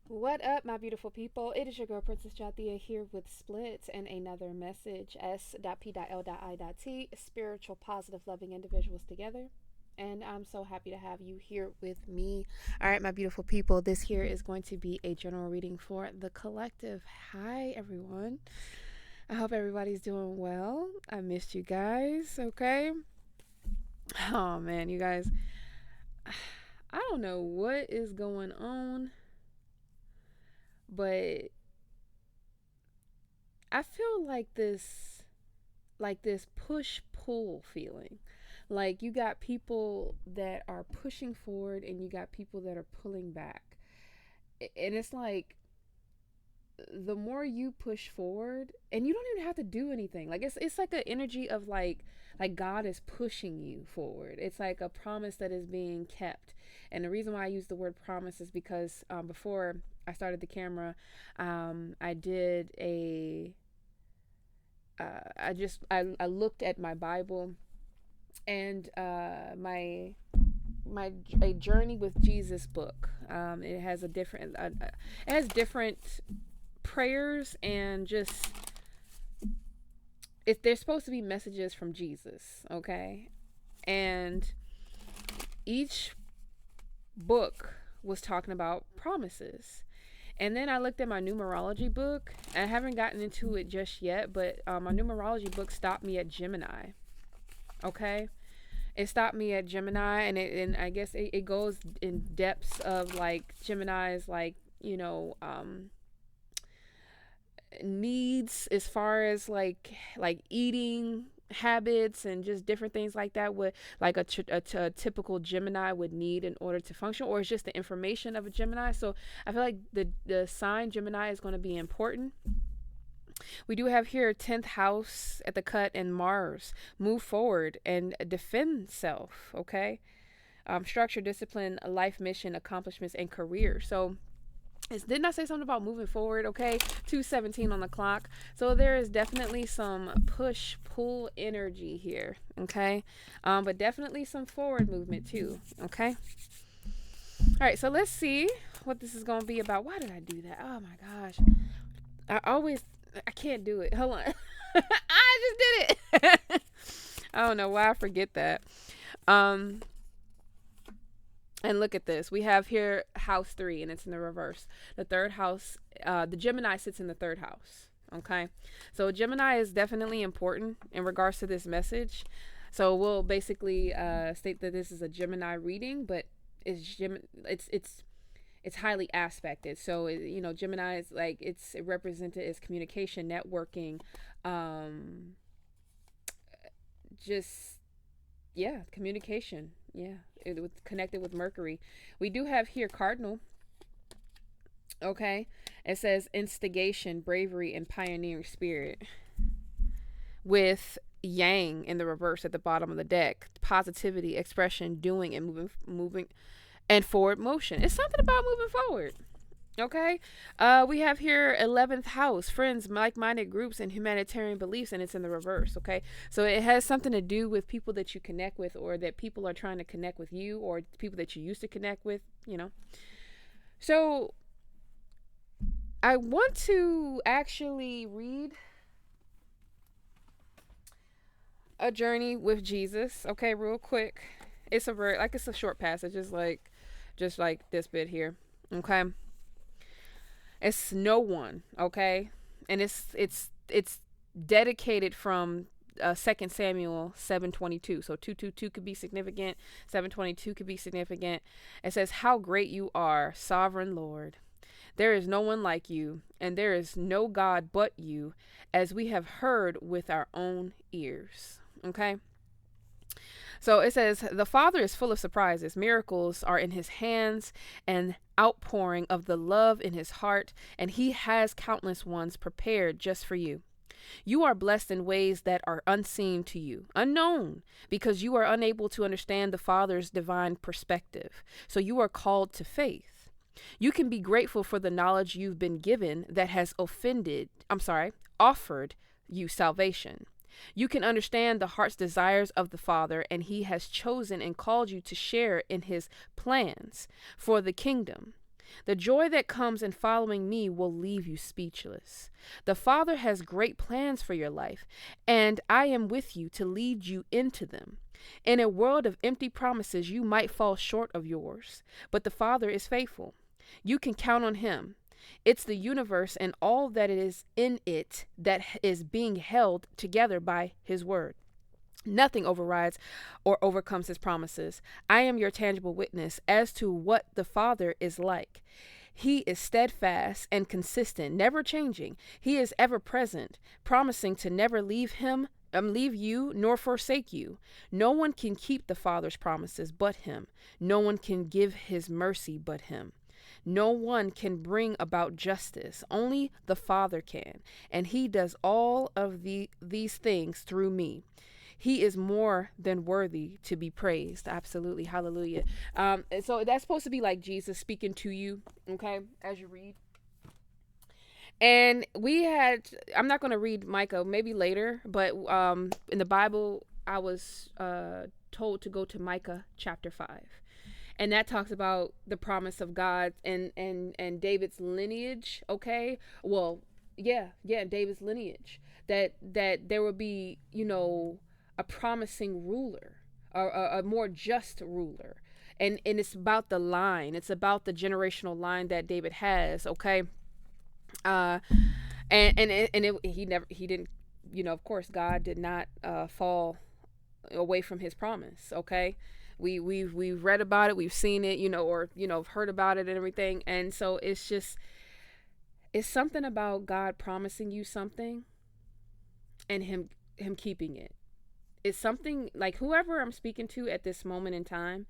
What up, my beautiful people? It is your girl, Princess Jathiyah, here with Split and another message. S.P.L.I.T. Spiritual, positive, loving individuals together. And I'm so happy to have you here with me. All right, my beautiful people, this here is going to be a general reading for the collective. Hi, everyone. I hope everybody's doing well. I missed you guys, okay? Oh, man, you guys, I don't know what is going on, but I feel like this push pull feeling. Like you got people that are pushing forward and you got people that are pulling back. And it's like the more you push forward and you don't even have to do anything. Like it's like an energy of like God is pushing you forward. It's like a promise that is being kept. And the reason why I use the word promise is because before I started the camera, I did a I looked at my Bible and my a journey with Jesus book. It has a different it has different prayers and just if there's supposed to be messages from Jesus, okay? And each book was talking about promises. And then I looked at my numerology book, and I haven't gotten into it just yet, but my numerology book stopped me at Gemini. Okay, it stopped me at Gemini, and I guess it goes in depths of like Gemini's needs as far as like eating habits and just different things like that would like a typical Gemini would need in order to function, or it's just the information of a Gemini. So I feel like the sign Gemini is going to be important. We do have here 10th house at the cut and Mars. Move forward and defend self, okay? Structure, discipline, life mission, accomplishments, and career. So didn't I say something about moving forward? Okay, 2:17 on the clock. So there is definitely some push pull energy here. Okay, but definitely some forward movement too. Okay. All right. So let's see what this is gonna be about. Why did I do that? Oh my gosh. I can't do it. Hold on. I just did it. I don't know why I forget that. Um, and look at this. We have here house 3, and it's in the reverse. The third house, the Gemini sits in the third house. Okay. So Gemini is definitely important in regards to this message. So we'll basically state that this is a Gemini reading, but it's highly aspected. So Gemini is like it's represented as communication, networking, um, just yeah, communication. Yeah, it was connected with Mercury. We do have here Cardinal. Okay, it says instigation, bravery, and pioneering spirit. With Yang in the reverse at the bottom of the deck, positivity, expression, doing, and moving, and forward motion. It's something about moving forward. Okay. We have here 11th house, friends, like-minded groups, and humanitarian beliefs, and it's in the reverse. Okay. So it has something to do with people that you connect with, or that people are trying to connect with you, or people that you used to connect with. So I want to actually read a journey with Jesus. Okay, real quick. It's a short passage, just like this bit here. Okay. It's no one, okay? And it's dedicated from 2 Samuel 7:22. So 222 could be significant, 7:22 could be significant. It says, "How great you are, sovereign Lord. There is no one like you, and there is no God but you, as we have heard with our own ears." Okay? So it says, "The Father is full of surprises. Miracles are in his hands, and outpouring of the love in his heart, and he has countless ones prepared just for you. You are blessed in ways that are unseen to you, unknown, because you are unable to understand the Father's divine perspective. So you are called to faith. You can be grateful for the knowledge you've been given that has offered you salvation. You can understand the heart's desires of the Father, and he has chosen and called you to share in his plans for the kingdom. The joy that comes in following me will leave you speechless. The Father has great plans for your life, and I am with you to lead you into them. In a world of empty promises, you might fall short of yours, but the Father is faithful. You can count on Him. It's the universe and all that is in it that is being held together by His word. Nothing overrides or overcomes His promises. I am your tangible witness as to what the Father is like. He is steadfast and consistent, never changing. He is ever present, promising to never leave you nor forsake you. No one can keep the Father's promises but Him. No one can give His mercy but Him. No one can bring about justice. Only the Father can, and He does all of these things through me. He is more than worthy to be praised. Absolutely. Hallelujah. And so that's supposed to be like Jesus speaking to you, okay, as you read. And I'm not going to read Micah, maybe later, but in the Bible, I was told to go to Micah chapter 5. And that talks about the promise of God and David's lineage, okay? Well, yeah, David's lineage. That there will be, a promising ruler, or a more just ruler. And it's about the line. It's about the generational line that David has, okay? Uh he didn't, of course God did not fall away from His promise, okay? We've read about it, we've seen it, or heard about it and everything. And so it's something about God promising you something and him keeping it. It's something like whoever I'm speaking to at this moment in time,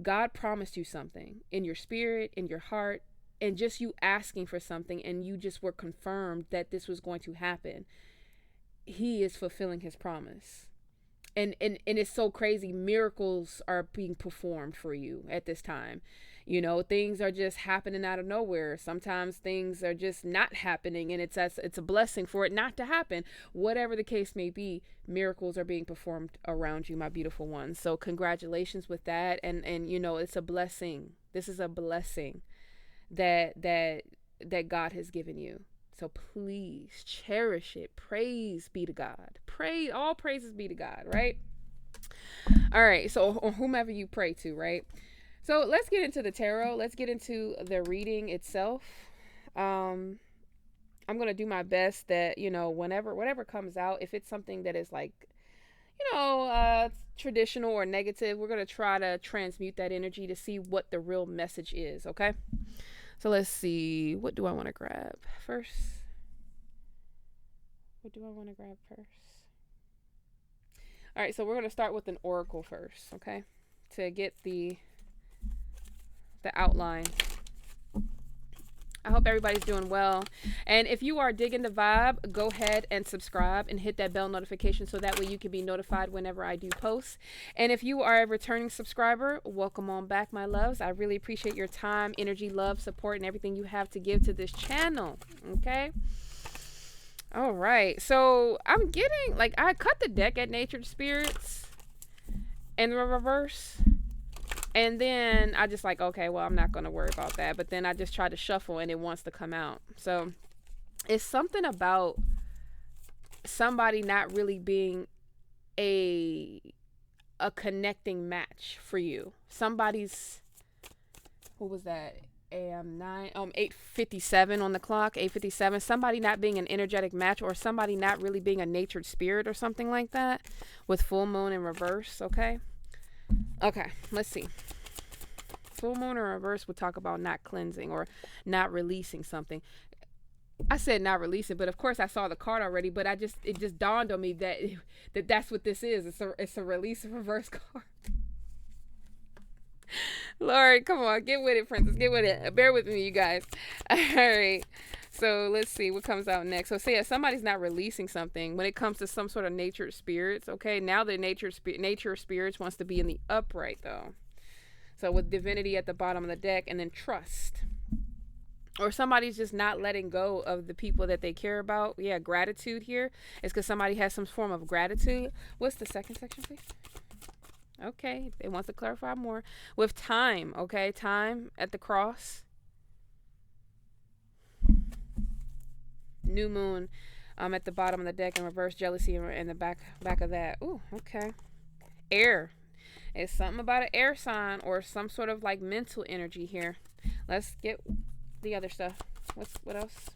God promised you something in your spirit, in your heart, and just you asking for something and you just were confirmed that this was going to happen. He is fulfilling His promise. And it's so crazy. Miracles are being performed for you at this time. Things are just happening out of nowhere. Sometimes things are just not happening, and it's a blessing for it not to happen. Whatever the case may be, miracles are being performed around you, my beautiful ones. So congratulations with that. And it's a blessing. This is a blessing that God has given you. So please cherish it. Praise be to God. All praises be to God, right? All right. So, or whomever you pray to, right? So let's get into the tarot. Let's get into the reading itself. I'm going to do my best that, whatever comes out, if it's something that is like, traditional or negative, we're going to try to transmute that energy to see what the real message is. Okay. So let's see. What do I want to grab first? All right, so we're going to start with an oracle first, okay? To get the outline. I hope everybody's doing well. And if you are digging the vibe, go ahead and subscribe and hit that bell notification so that way you can be notified whenever I do post. And if you are a returning subscriber, welcome on back, my loves. I really appreciate your time, energy, love, support, and everything you have to give to this channel, okay? All right. So I'm getting, I cut the deck at Natured Spirits in the reverse. And then I just okay, well, I'm not going to worry about that. But then I just try to shuffle and it wants to come out. So it's something about somebody not really being a connecting match for you. Somebody's, what was that? 8:57 on the clock, 8:57. Somebody not being an energetic match, or somebody not really being a natured spirit or something like that, with full moon in reverse. Okay, let's see. Full moon in reverse would talk about not cleansing or not releasing something. I said not releasing, but of course I saw the card already. But it just dawned on me that's what this is. It's a release reverse card. Lord, come on, get with it, princess, get with it. Bear with me, you guys. All right, so let's see what comes out next. So say if somebody's not releasing something when it comes to some sort of natured spirits, okay, now the nature spirits wants to be in the upright though. So with divinity at the bottom of the deck, and then trust, or somebody's just not letting go of the people that they care about. Yeah, gratitude here is because somebody has some form of gratitude. What's the second section, please? Okay, it wants to clarify more. With time, okay, time at the cross. New moon at the bottom of the deck in reverse, jealousy in the back of that. Ooh, okay. Air. It's something about an air sign or some sort of like mental energy here. Let's get the other stuff. What else?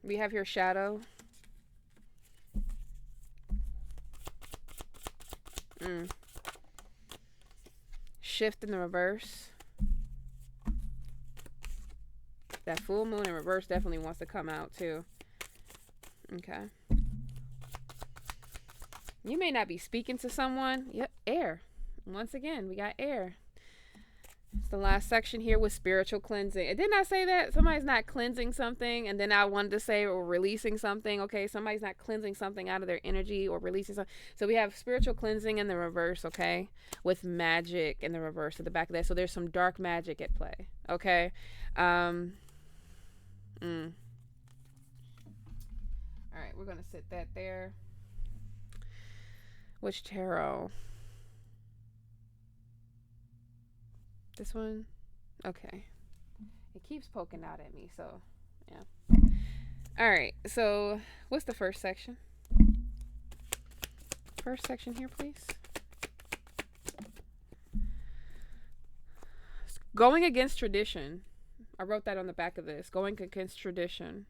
We have here shadow. Shift in the reverse. That full moon in reverse definitely wants to come out too. Okay. You may not be speaking to someone. Yep, air. Once again, we got air. It's the last section here with spiritual cleansing. Didn't I say that? Somebody's not cleansing something, and then I wanted to say or releasing something. Okay, somebody's not cleansing something out of their energy or releasing something. So we have spiritual cleansing in the reverse, okay, with magic in the reverse at the back of that. So there's some dark magic at play, okay? All right, we're going to sit that there. Which tarot? This one? Okay. It keeps poking out at me, so yeah. All right, so what's the first section? First section here, please. Going against tradition. I wrote that on the back of this. Going against tradition.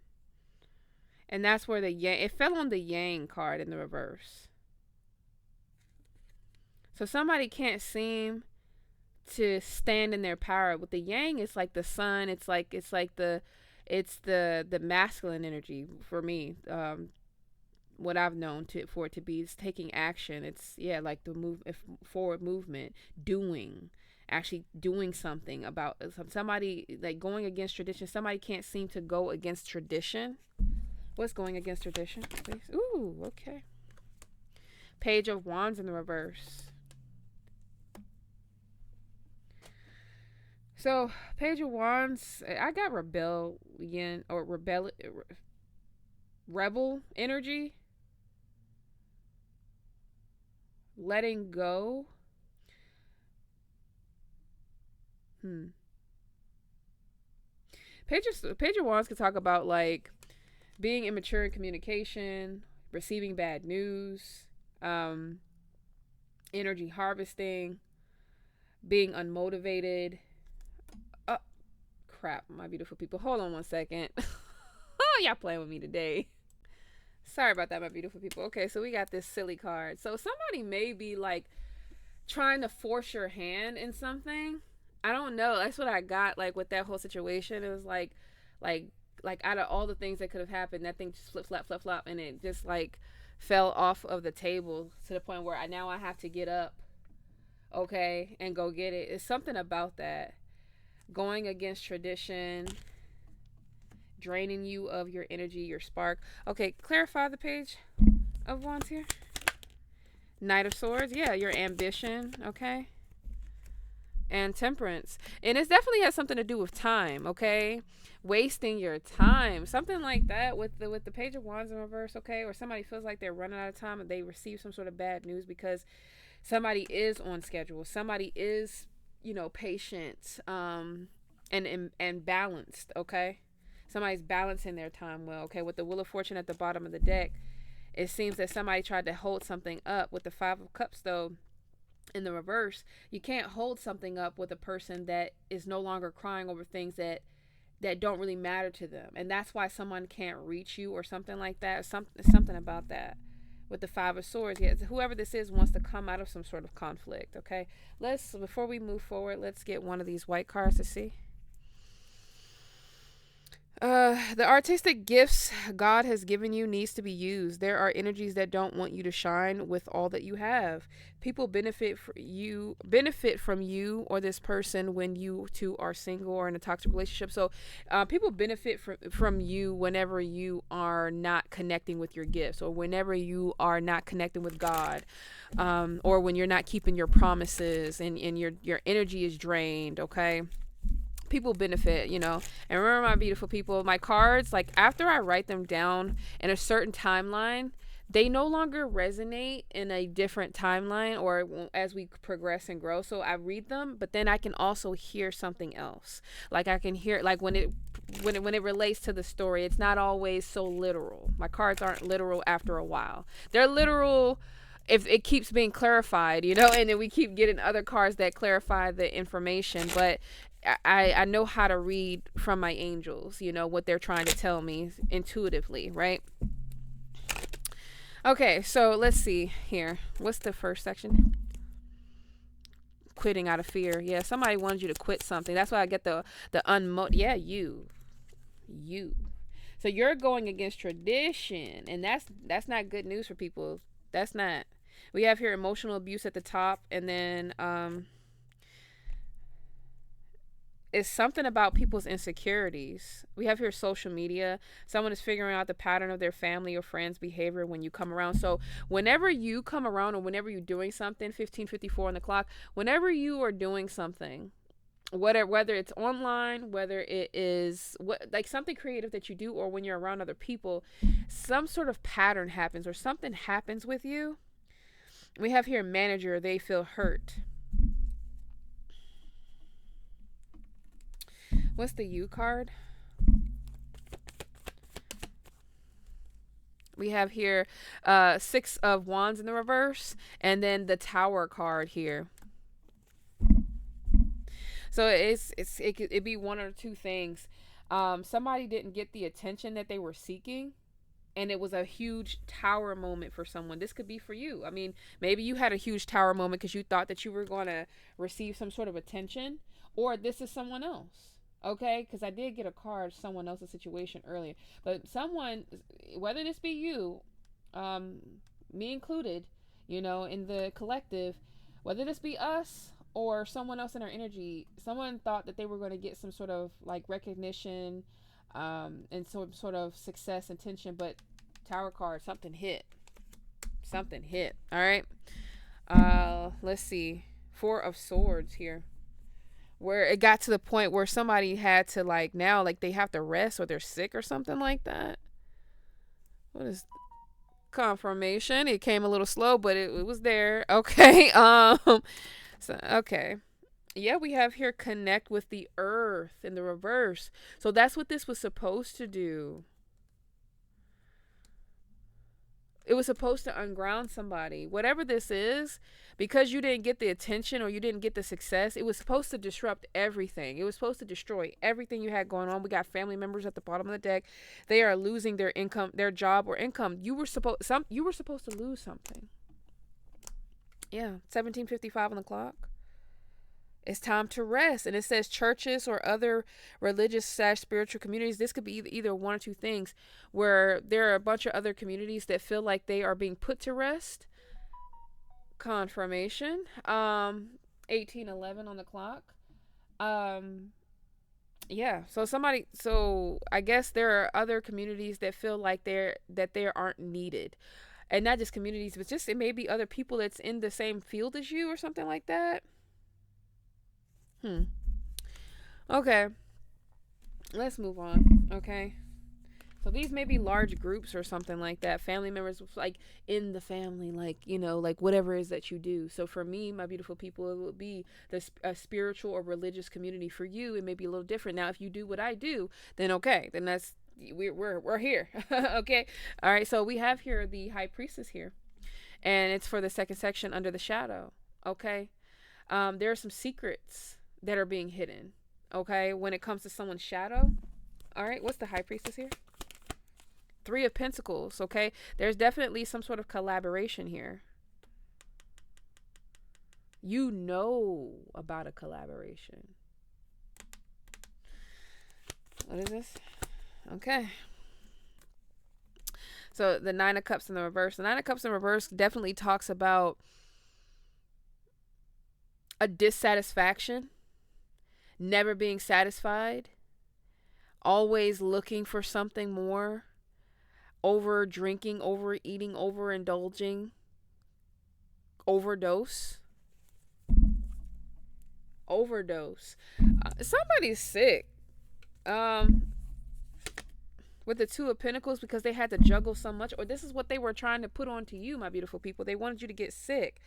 And that's where the yang, it fell on the yang card in the reverse. So somebody can't seem to stand in their power. With the yang, it's like the sun. It's like the masculine energy for me. What I've known for it to be is taking action. It's like the forward movement, actually doing something about somebody, like going against tradition. Somebody can't seem to go against tradition. What's going against tradition, please? Ooh, okay. Page of Wands in the reverse. So, Page of Wands, I got rebellion or rebel energy. Letting go. Page of Wands could talk about like being immature in communication, receiving bad news, energy harvesting, being unmotivated. Oh, crap, my beautiful people. Hold on one second. Y'all playing with me today. Sorry about that, my beautiful people. Okay, so we got this silly card. So somebody may be like trying to force your hand in something. I don't know. That's what I got like with that whole situation. It was like out of all the things that could have happened, that thing just flip, and it just like fell off of the table to the point where I have to get up, okay, and go get it. It's something about that. Going against tradition, draining you of your energy, your spark. Okay, clarify the Page of Wands here. Knight of Swords, yeah, your ambition, okay, and Temperance, and it definitely has something to do with time, okay, wasting your time, something like that with the Page of Wands in reverse, okay, or somebody feels like they're running out of time and they receive some sort of bad news because somebody is on schedule, somebody is, patient, and balanced, okay. Somebody's balancing their time well, okay. With the Wheel of Fortune at the bottom of the deck, it seems that somebody tried to hold something up. With the Five of Cups, though, in the reverse, you can't hold something up with a person that is no longer crying over things that don't really matter to them, and that's why someone can't reach you or something like that. Something about that. With the Five of Swords, yeah, whoever this is wants to come out of some sort of conflict, okay. Before we move forward, let's get one of these white cards to see. The artistic gifts God has given you needs to be used. There are energies that don't want you to shine with all that you have. People benefit from you or this person when you two are single or in a toxic relationship. So people benefit from you whenever you are not connecting with your gifts, or whenever you are not connecting with God, or when you're not keeping your promises and your energy is drained, okay. People benefit, and remember, my beautiful people, my cards, like after I write them down in a certain timeline, they no longer resonate in a different timeline or as we progress and grow. So I read them, but then I can also hear something else. Like I can hear, like when it when it relates to the story, it's not always so literal. My cards aren't literal after a while. They're literal if it keeps being clarified, and then we keep getting other cards that clarify the information. But I know how to read from my angels, what they're trying to tell me intuitively, right? Okay, so let's see here. What's the first section? Quitting out of fear. Yeah, somebody wanted you to quit something. That's why I get yeah, you. So you're going against tradition, and that's not good news for people. That's not. We have here emotional abuse at the top, and then it's something about people's insecurities. We have here social media. Someone is figuring out the pattern of their family or friends' behavior when you come around. So whenever you come around, or whenever you're doing something, 15:54 on the clock, whenever you are doing something, whether it's online, whether it is like something creative that you do, or when you're around other people, some sort of pattern happens or something happens with you. We have here manager, they feel hurt. What's the U card? We have here Six of Wands in the reverse, and then the Tower card here. So it could be one or two things. Somebody didn't get the attention that they were seeking, and it was a huge tower moment for someone. This could be for you. I mean, maybe you had a huge tower moment because you thought that you were going to receive some sort of attention, or this is someone else. Okay, because I did get a card, someone else's situation earlier, but someone, whether this be you, um, me included, in the collective, whether this be us or someone else in our energy, someone thought that they were going to get some sort of like recognition, and some sort of success and tension, but Tower card, something hit. Something hit. All right. Let's see. Four of Swords here, where it got to the point where somebody had to like now like they have to rest or they're sick or something like that. What is confirmation? It came a little slow, but it was there. Okay. So okay. Yeah, we have here connect with the earth in the reverse. So that's what this was supposed to do. It was supposed to unground somebody. Whatever this is, because you didn't get the attention or you didn't get the success, it was supposed to disrupt everything. It was supposed to destroy everything you had going on. We got family members at the bottom of the deck. They are losing their income, their job or income. You were supposed to lose something. Yeah, 17:55 on the clock. It's time to rest. And it says churches or other religious / spiritual communities. This could be either one or two things, where there are a bunch of other communities that feel like they are being put to rest. Confirmation. 18:11 on the clock. Um, yeah. So I guess there are other communities that feel like they aren't needed. And not just communities, but just it may be other people that's in the same field as you or something like that. Okay, let's move on. Okay. So these may be large groups or something like that. Family members, like in the family, like, like whatever it is that you do. So for me, my beautiful people, it would be a spiritual or religious community. For you, it may be a little different. Now, if you do what I do, then okay, then we're here. Okay. All right. So we have here the High Priestess here, and it's for the second section, Under the Shadow. Okay. There are some secrets that are being hidden. Okay, when it comes to someone's shadow. All right, what's the High Priestess here? Three of Pentacles. Okay, there's definitely some sort of collaboration here. You know about a collaboration. What is this? Okay. So the Nine of Cups in the reverse. The Nine of Cups in reverse definitely talks about a dissatisfaction, never being satisfied, always looking for something more, over drinking, overeating, overindulging, overdose. Somebody's sick. With the Two of Pentacles, because they had to juggle so much, or this is what they were trying to put onto you, my beautiful people. They wanted you to get sick.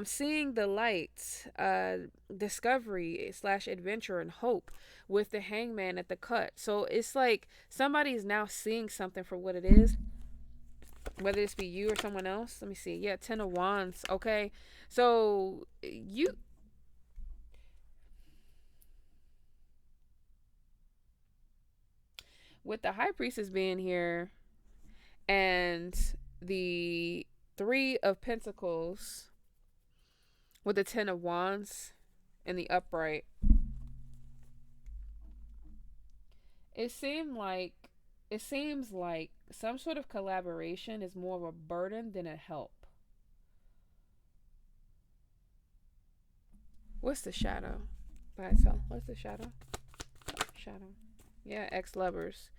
Seeing the light, discovery slash adventure and hope with the hangman at the cut. So it's like somebody is now seeing something for what it is, whether this be you or someone else. Let me see. Yeah, 10 of Wands. Okay. So you, with the High Priestess being here and the Three of Pentacles with the 10 of Wands in the upright, it seemed like it seems like some sort of collaboration is more of a burden than a help. What's the shadow by itself? What's the shadow? Shadow. Yeah, ex-lovers.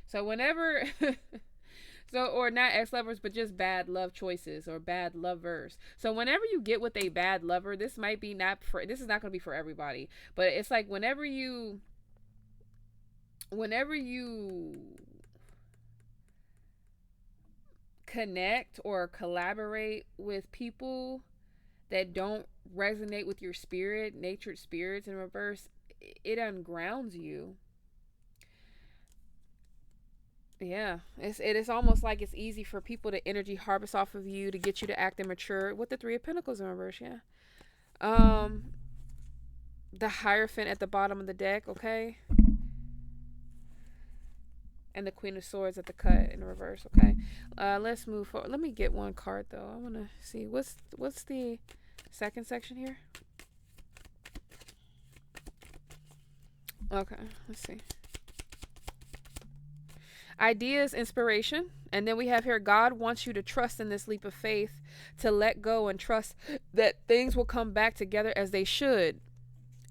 So whenever so, or not ex-lovers, but just bad love choices or bad lovers. So whenever you get with a bad lover, this might be not for, this is not going to be for everybody, but it's like whenever you connect or collaborate with people that don't resonate with your spirit, natured spirits in reverse, it ungrounds you. Yeah, it is almost like it's easy for people to energy harvest off of you to get you to act immature with the Three of Pentacles in reverse. Yeah. Um, the Hierophant at the bottom of the deck. Okay, and the Queen of Swords at the cut in reverse. Okay, let's move forward. Let me get one card though. I want to see what's the second section here. Okay, let's see. Ideas, inspiration. And then we have here, God wants you to trust in this leap of faith, to let go and trust that things will come back together as they should.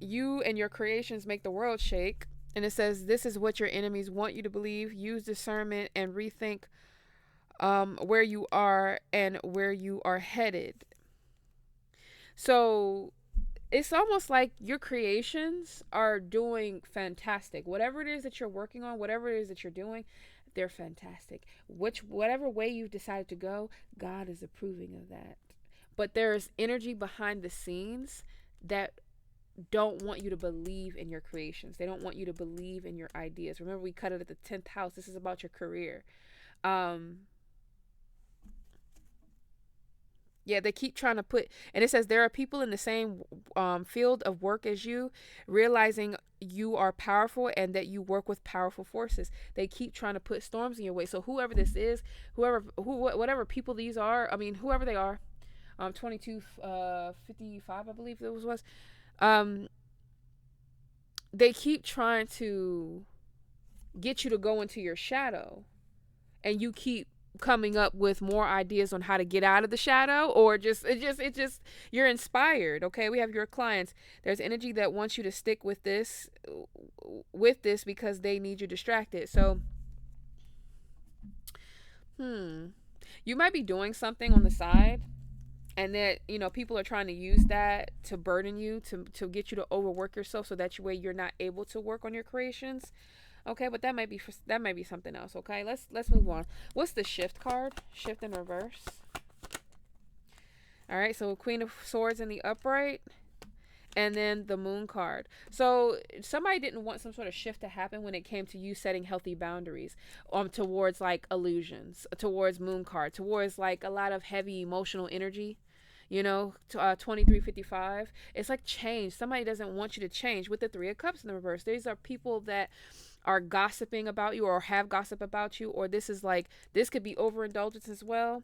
You and your creations make the world shake. And it says, this is what your enemies want you to believe. Use discernment and rethink where you are and where you are headed. So it's almost like your creations are doing fantastic. Whatever it is that you're working on, whatever it is that you're doing, they're fantastic. Whatever way you've decided to go, God is approving of that. But there's energy behind the scenes that don't want you to believe in your creations. They don't want you to believe in your ideas. Remember, we cut it at the 10th house. This is about your career. Um, Yeah, they keep trying to put, and it says there are people in the same field of work as you, realizing you are powerful and that you work with powerful forces. They keep trying to put storms in your way. So whoever this is, whatever people these are, I mean, whoever they are, 22, 55, I believe it was, um, they keep trying to get you to go into your shadow, and you keep coming up with more ideas on how to get out of the shadow, or just you're inspired. Okay, we have your clients. There's energy that wants you to stick with this because they need you distracted. So you might be doing something on the side, and that people are trying to use that to burden you, to get you to overwork yourself, so that way you're not able to work on your creations. Okay, but that might be something else. Okay, let's move on. What's the Shift card? Shift in reverse. All right, so Queen of Swords in the upright, and then the Moon card. So somebody didn't want some sort of shift to happen when it came to you setting healthy boundaries, towards like illusions, towards Moon card, towards like a lot of heavy emotional energy. 2355. It's like change. Somebody doesn't want you to change with the Three of Cups in the reverse. These are people that are gossiping about you, or have gossip about you, or this could be overindulgence as well.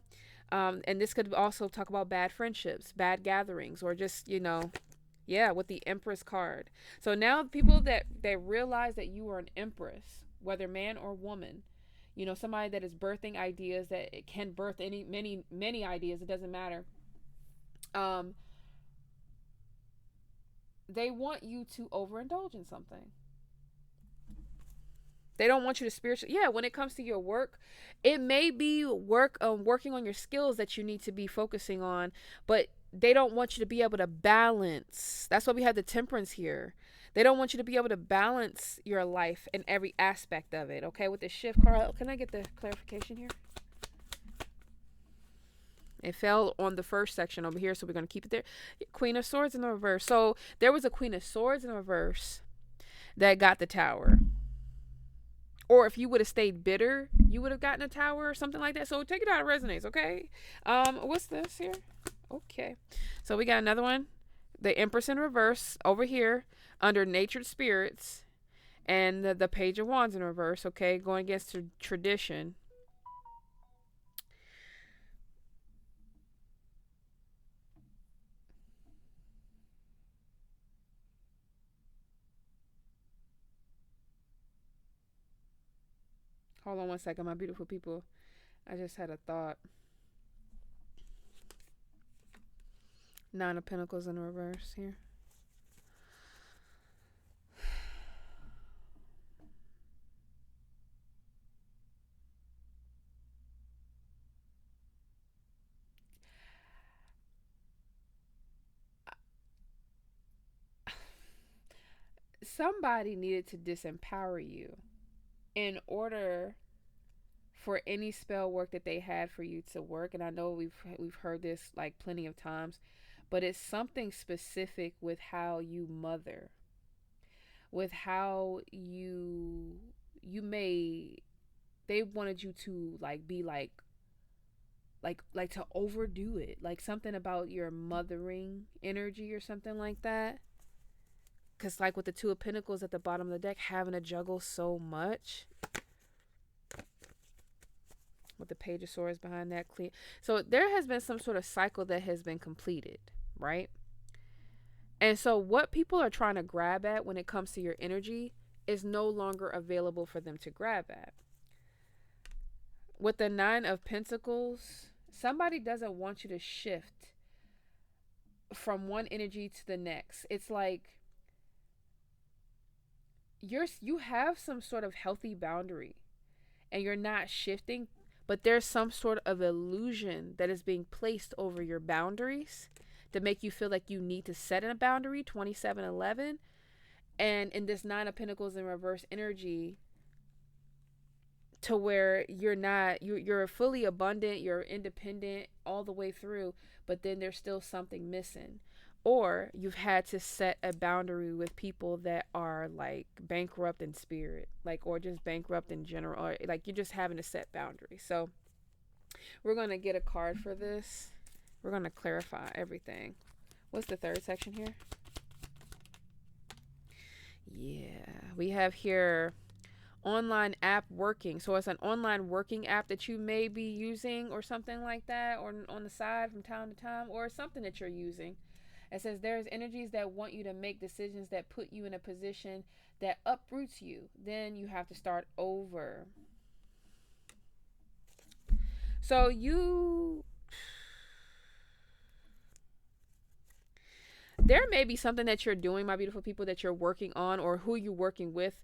And this could also talk about bad friendships, bad gatherings, or just, yeah, with the Empress card. So now people that realize that you are an Empress, whether man or woman, somebody that is birthing ideas, that it can birth many ideas, it doesn't matter. Um, they want you to overindulge in something. They don't want you to spiritually. Yeah, when it comes to your work, it may be working on your skills that you need to be focusing on, but they don't want you to be able to balance. That's why we have the Temperance here. They don't want you to be able to balance your life in every aspect of it. Okay, with the Shift card, can I get the clarification here? It fell on the first section over here, so we're going to keep it there. Queen of Swords in the reverse. So there was a Queen of Swords in the reverse that got the tower. Or if you would have stayed bitter, you would have gotten a tower or something like that. So take it out of resonance, okay? What's this here? Okay. So we got another one. The Empress in reverse over here under Natured Spirits. And the Page of Wands in reverse, okay? Going against tradition. Hold on one second, my beautiful people. I just had a thought. Nine of Pentacles in reverse here. Somebody needed to disempower you in order for any spell work that they had for you to work. And I know we've heard this like plenty of times, but it's something specific with how you mother, with how you may, they wanted you to like be like to overdo it, like something about your mothering energy or something like that. Because like with the Two of Pentacles at the bottom of the deck, having to juggle so much with the Page of Swords behind that, clear. So there has been some sort of cycle that has been completed, right? And so what people are trying to grab at when it comes to your energy is no longer available for them to grab at. With the Nine of Pentacles, somebody doesn't want you to shift from one energy to the next. It's like you have some sort of healthy boundary and you're not shifting, but there's some sort of illusion that is being placed over your boundaries to make you feel like you need to set a boundary. 2711. And in this Nine of Pentacles in reverse energy, to where you're fully abundant, you're independent all the way through, but then there's still something missing. Or you've had to set a boundary with people that are like bankrupt in spirit, like, or just bankrupt in general, or like you're just having to set boundaries. So we're going to get a card for this. We're going to clarify everything. What's the third section here? Yeah, we have here online app working. So it's an online working app that you may be using or something like that, or on the side from time to time, or something that you're using. It says there's energies that want you to make decisions that put you in a position that uproots you. Then you have to start over. So there may be something that you're doing, my beautiful people, that you're working on, or who you're working with,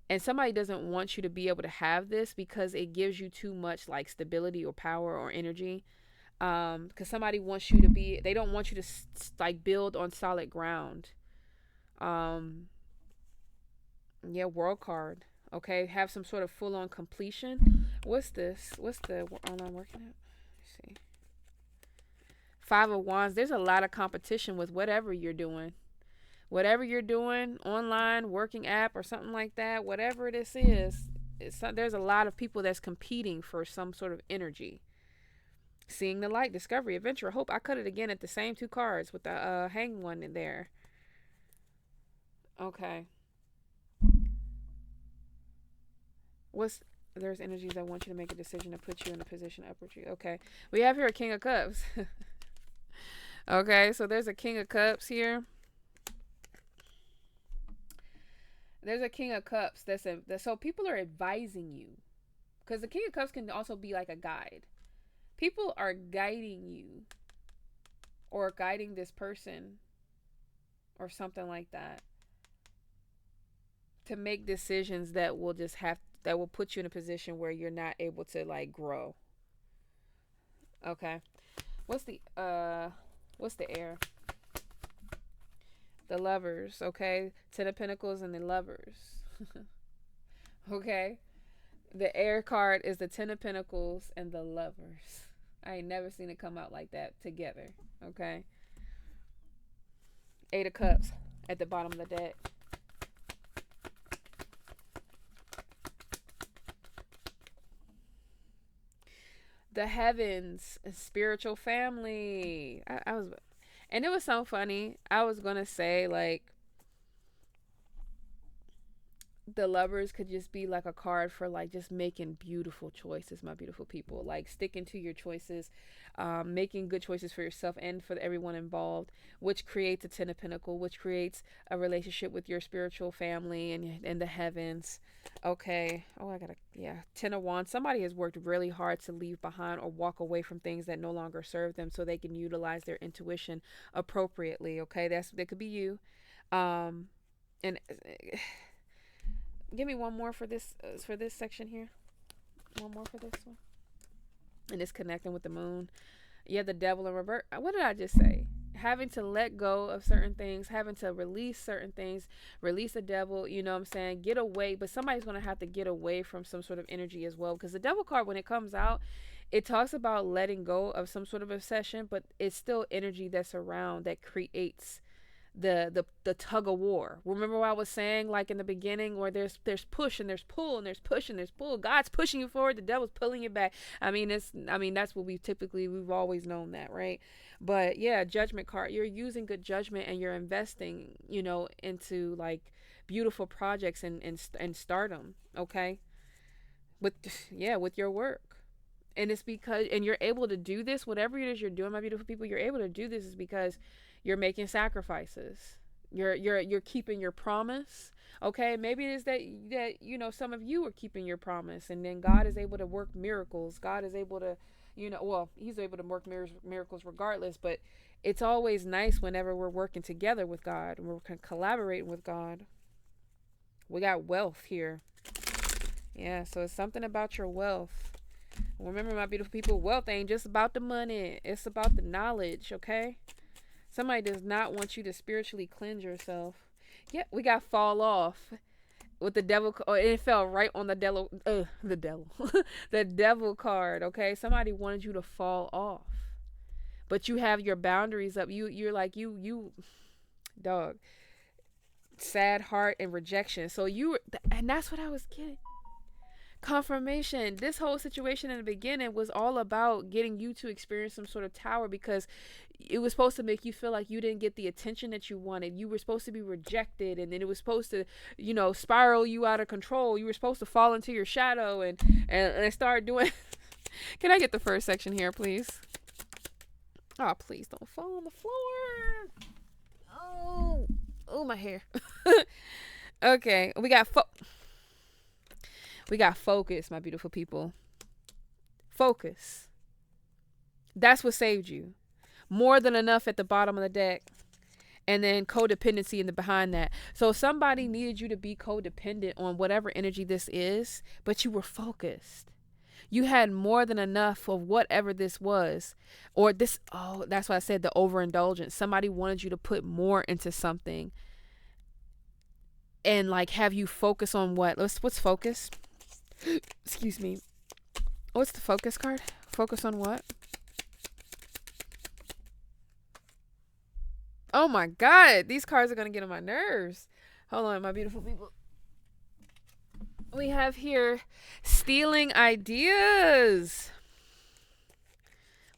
and somebody doesn't want you to be able to have this because it gives you too much like stability or power or energy. Because somebody wants you to be, they don't want you to like build on solid ground. um yeah, World card. Okay, have some sort of full-on completion. What's this? What's the online working at? Let's see. Five of Wands. There's a lot of competition with whatever you're doing. Whatever you're doing, online, working app, or something like that, whatever this is, there's a lot of people that's competing for some sort of energy. Seeing the light, discovery, adventure, hope. I cut it again at the same two cards with the hang one in there. Okay. There's energies that want you to make a decision to put you in a position to uproot you. Okay. We have here a King of Cups. Okay, so there's a King of Cups here. There's a King of Cups so people are advising you, because the King of Cups can also be like a guide. People are guiding you or guiding this person or something like that to make decisions that will put you in a position where you're not able to like grow. Okay. What's the air? The Lovers, okay? Ten of Pentacles and the Lovers. Okay? The air card is the Ten of Pentacles and the Lovers. I ain't never seen it come out like that together. Okay. Eight of Cups at the bottom of the deck. The heavens, spiritual family. I was, and it was so funny. I was gonna say like the lovers could just be like a card for like just making beautiful choices, my beautiful people, like sticking to your choices, making good choices for yourself and for everyone involved, which creates a 10 of Pentacles, which creates a relationship with your spiritual family and the heavens. Okay. Oh, I gotta, yeah, 10 of Wands. Somebody has worked really hard to leave behind or walk away from things that no longer serve them so they can utilize their intuition appropriately. Okay, that could be you. And give me one more for this section here. One more for this one. And it's connecting with the moon. Yeah, the devil in reverse. What did I just say? Having to let go of certain things, having to release certain things, release the devil, you know what I'm saying? Get away, but somebody's going to have to get away from some sort of energy as well. Because the devil card, when it comes out, it talks about letting go of some sort of obsession, but it's still energy that's around that creates the tug of war. Remember what I was saying, like in the beginning, where there's push and there's pull and there's push and there's pull. God's pushing you forward, the devil's pulling you back. I mean that's what we've always known that, right? But yeah, Judgment card. You're using good judgment and you're investing, into like beautiful projects and stardom. Okay, with with your work. And it's because, and you're able to do this, whatever it is you're doing, my beautiful people, you're able to do this is because you're making sacrifices. You're keeping your promise. Okay, maybe it is that some of you are keeping your promise, and then God is able to work miracles. God is able to, well, He's able to work miracles regardless. But it's always nice whenever we're working together with God and we're collaborating with God. We got wealth here. Yeah, so it's something about your wealth. Remember, my beautiful people, wealth ain't just about the money. It's about the knowledge, okay? Somebody does not want you to spiritually cleanse yourself. Yeah, we got fall off with the devil. Oh, it fell right on the devil. The devil. The devil card, okay? Somebody wanted you to fall off. But you have your boundaries up. You're like, you, dog. Sad heart and rejection. So and that's what I was getting. Confirmation. This whole situation in the beginning was all about getting you to experience some sort of tower, because it was supposed to make you feel like you didn't get the attention that you wanted. You were supposed to be rejected, and then it was supposed to, spiral you out of control. You were supposed to fall into your shadow and start doing. Can I get the first section here, please? Oh, please don't fall on the floor. Oh, my hair. Okay, we got focus, my beautiful people. Focus. That's what saved you. More than enough at the bottom of the deck. And then codependency in the behind that. So somebody needed you to be codependent on whatever energy this is, but you were focused. You had more than enough of whatever this was. Or this, that's why I said the overindulgence. Somebody wanted you to put more into something and like have you focus on what's focus? Excuse me. What's the focus card? Focus on what? Oh my God. These cards are going to get on my nerves. Hold on, my beautiful people. We have here stealing ideas.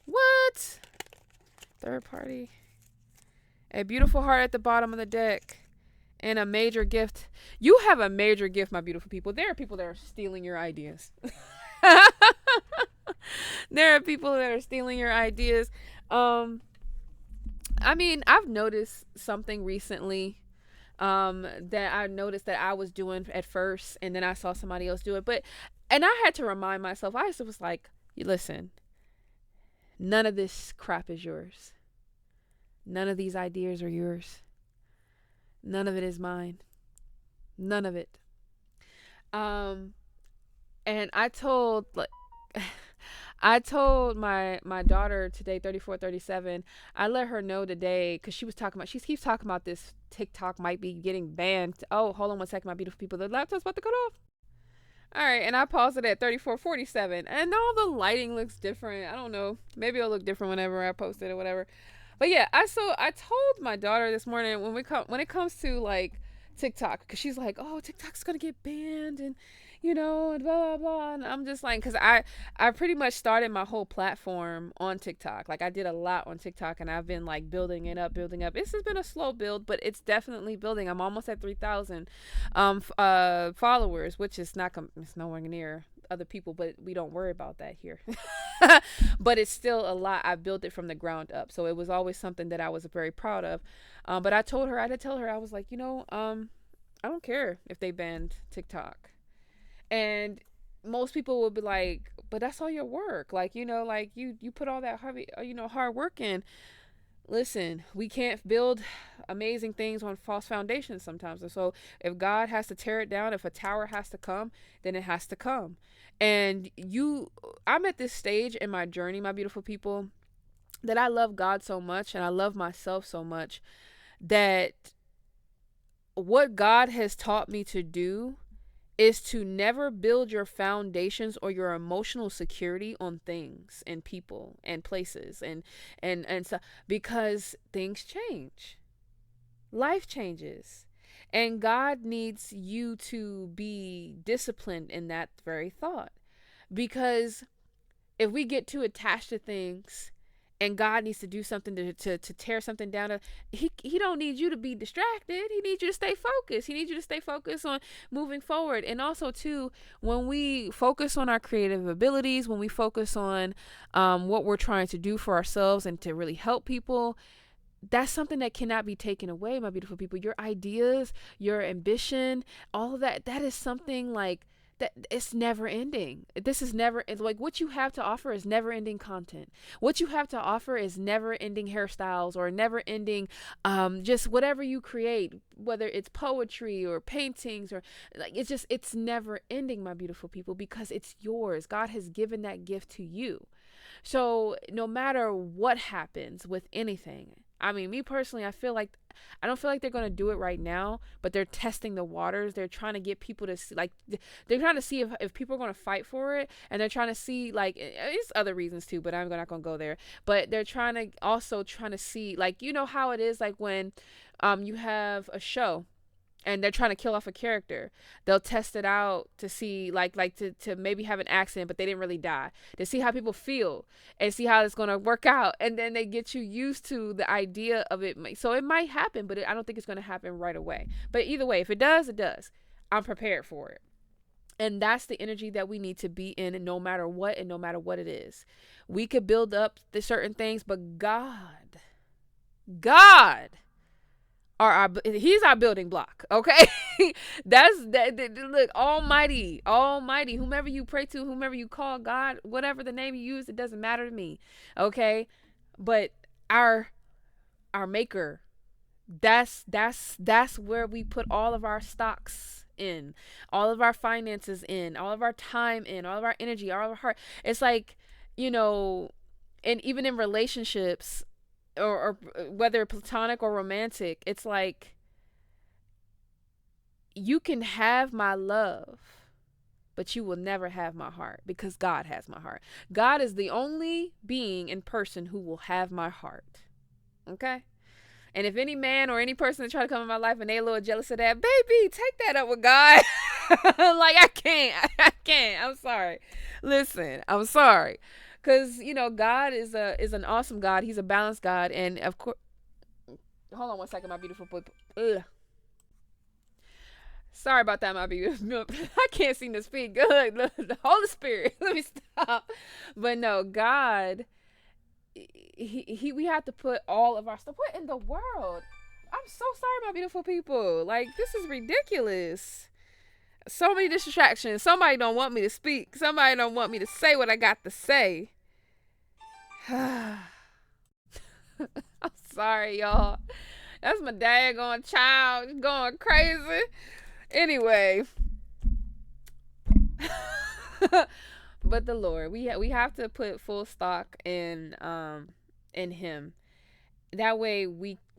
What? Third party. A beautiful heart at the bottom of the deck. And a major gift. You have a major gift, my beautiful people. There are people that are stealing your ideas. There are people that are stealing your ideas. I've noticed something recently that I noticed that I was doing at first, and then I saw somebody else do it. And I had to remind myself, I was like, listen, none of this crap is yours. None of these ideas are yours. None of it is mine. None of it. And I told my daughter today, 34, 37. I let her know today because she keeps talking about this TikTok might be getting banned. Oh, hold on one second, my beautiful people. The laptop's about to cut off. All right, and I paused it at 34:47, and all the lighting looks different. I don't know. Maybe it'll look different whenever I post it or whatever. But yeah, I told my daughter this morning when it comes to like TikTok, because she's like, oh, TikTok's gonna get banned, and and blah blah blah. And I'm just like, because I pretty much started my whole platform on TikTok. Like I did a lot on TikTok, and I've been like building it up, building up. This has been a slow build, but it's definitely building. I'm almost at 3,000 followers, which is not it's nowhere near other people, but we don't worry about that here. But it's still a lot. I built it from the ground up, so it was always something that I was very proud of. But I did tell her, I was like, I don't care if they banned TikTok. And most people will be like, but that's all your work, like like you put all that hard work in. Listen, we can't build amazing things on false foundations sometimes. And so if God has to tear it down, if a tower has to come, then it has to come. And I'm at this stage in my journey, my beautiful people, that I love God so much and I love myself so much that what God has taught me to do is to never build your foundations or your emotional security on things and people and places and so, because things change, life changes, and God needs you to be disciplined in that very thought. Because if we get too attached to things and God needs to do something to tear something down, he don't need you to be distracted. He needs you to stay focused. He needs you to stay focused on moving forward. And also too, when we focus on our creative abilities, when we focus on what we're trying to do for ourselves and to really help people, that's something that cannot be taken away, my beautiful people. Your ideas, your ambition, all of that, that is something like that. It's never ending. This is never like what you have to offer is never ending content. What you have to offer is never ending hairstyles or never ending just whatever you create, whether it's poetry or paintings or like it's never ending, my beautiful people, because it's yours. God has given that gift to you. So no matter what happens with anything, I mean, me personally, I don't feel like they're gonna do it right now, but they're testing the waters. They're trying to get people to see, like, they're trying to see if people are gonna fight for it, and they're trying to see like it's other reasons too, but I'm not gonna go there. But they're trying to see, like, how it is, like when you have a show and they're trying to kill off a character. They'll test it out to see, to maybe have an accident, but they didn't really die, to see how people feel and see how it's going to work out. And then they get you used to the idea of it. So it might happen, but I don't think it's going to happen right away. But either way, if it does, it does. I'm prepared for it. And that's the energy that we need to be in, no matter what, and no matter what it is. We could build up the certain things, but God he's our building block, okay? Look, almighty, whomever you pray to, whomever you call God, whatever the name you use, it doesn't matter to me, okay? But our maker, that's where we put all of our stocks in, all of our finances in, all of our time in, all of our energy, all of our heart. It's like, and even in relationships, or whether platonic or romantic, it's like, you can have my love, but you will never have my heart, because God has my heart. God is the only being in person who will have my heart, okay? And if any man or any person that try to come in my life and they a little jealous of that, baby, take that up with God. Like, I can't. I'm sorry. Listen, I'm sorry. Because, God is an awesome God. He's a balanced God. And of course, hold on one second, my beautiful boy. Ugh. Sorry about that, my beautiful. I can't seem to speak good. The Holy Spirit. Let me stop. But no, God, we have to put all of our stuff. What in the world? I'm so sorry, my beautiful people. Like, this is ridiculous. So many distractions. Somebody don't want me to speak. Somebody don't want me to say what I got to say. I'm sorry, y'all. That's my daggone child going crazy. Anyway. But the Lord, we have to put full stock in him. That way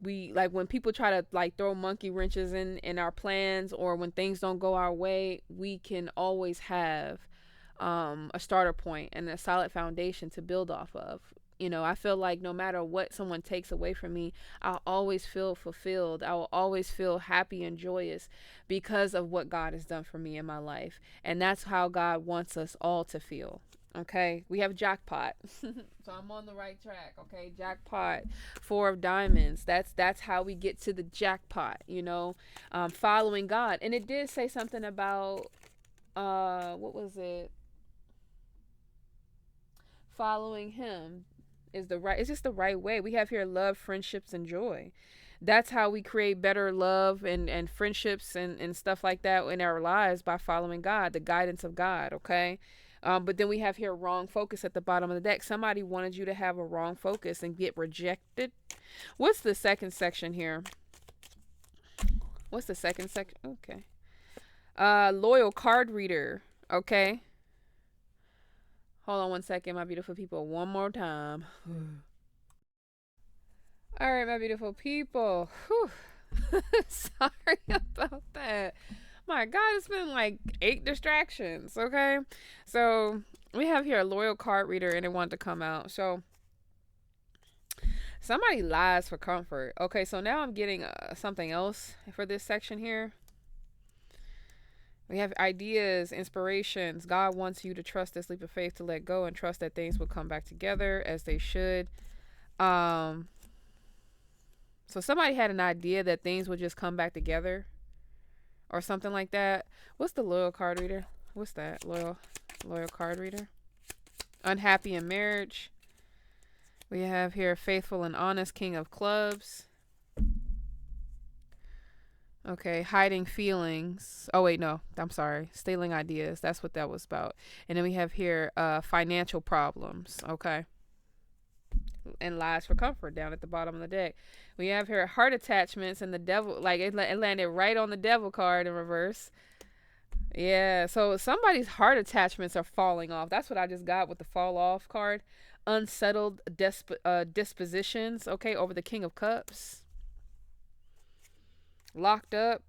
we like when people try to like throw monkey wrenches in our plans, or when things don't go our way, we can always have a starter point and a solid foundation to build off of. I feel like no matter what someone takes away from me, I'll always feel fulfilled. I will always feel happy and joyous because of what God has done for me in my life. And that's how God wants us all to feel. Okay, we have jackpot. So I'm on the right track. Okay, jackpot, four of diamonds. That's how we get to the jackpot. Following God. And it did say something about what was it? Following Him is the right. It's just the right way. We have here love, friendships, and joy. That's how we create better love and friendships and stuff like that in our lives, by following God, the guidance of God. Okay. But then we have here wrong focus at the bottom of the deck. Somebody wanted you to have a wrong focus and get rejected. What's the second section here? What's the second section? Okay. Loyal card reader. Okay. Hold on one second, my beautiful people. One more time. All right, my beautiful people. Whew. Sorry about that. My God, it's been like 8 distractions. Okay. So we have here a loyal card reader, and it wanted to come out. So somebody lies for comfort. Okay. So now I'm getting something else for this section here. We have ideas, inspirations. God wants you to trust this leap of faith, to let go and trust that things will come back together as they should. So somebody had an idea that things would just come back together or something like that. What's the loyal card reader? What's that? Loyal card reader. Unhappy in marriage. We have here faithful and honest, king of clubs. Okay, hiding feelings. Oh wait, no, I'm sorry. Stealing ideas. That's what that was about. And then we have here financial problems. Okay. And lies for comfort down at the bottom of the deck. We have here heart attachments, and the devil, like it landed right on the devil card in reverse. Yeah, so somebody's heart attachments are falling off. That's what I just got with the fall off card. Unsettled dispositions, okay, over the King of Cups. Locked up.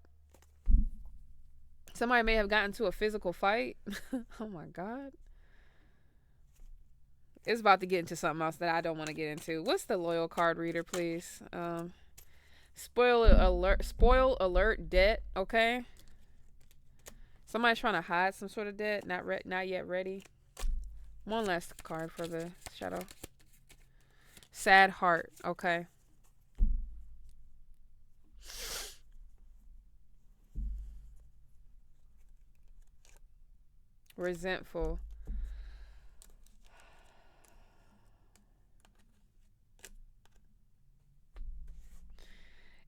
Somebody may have gotten to a physical fight. Oh my God. It's about to get into something else that I don't want to get into. What's the loyal card reader, please? Spoil alert debt, okay? Somebody's trying to hide some sort of debt, not yet ready. One last card for the shadow. Sad heart, okay. Resentful.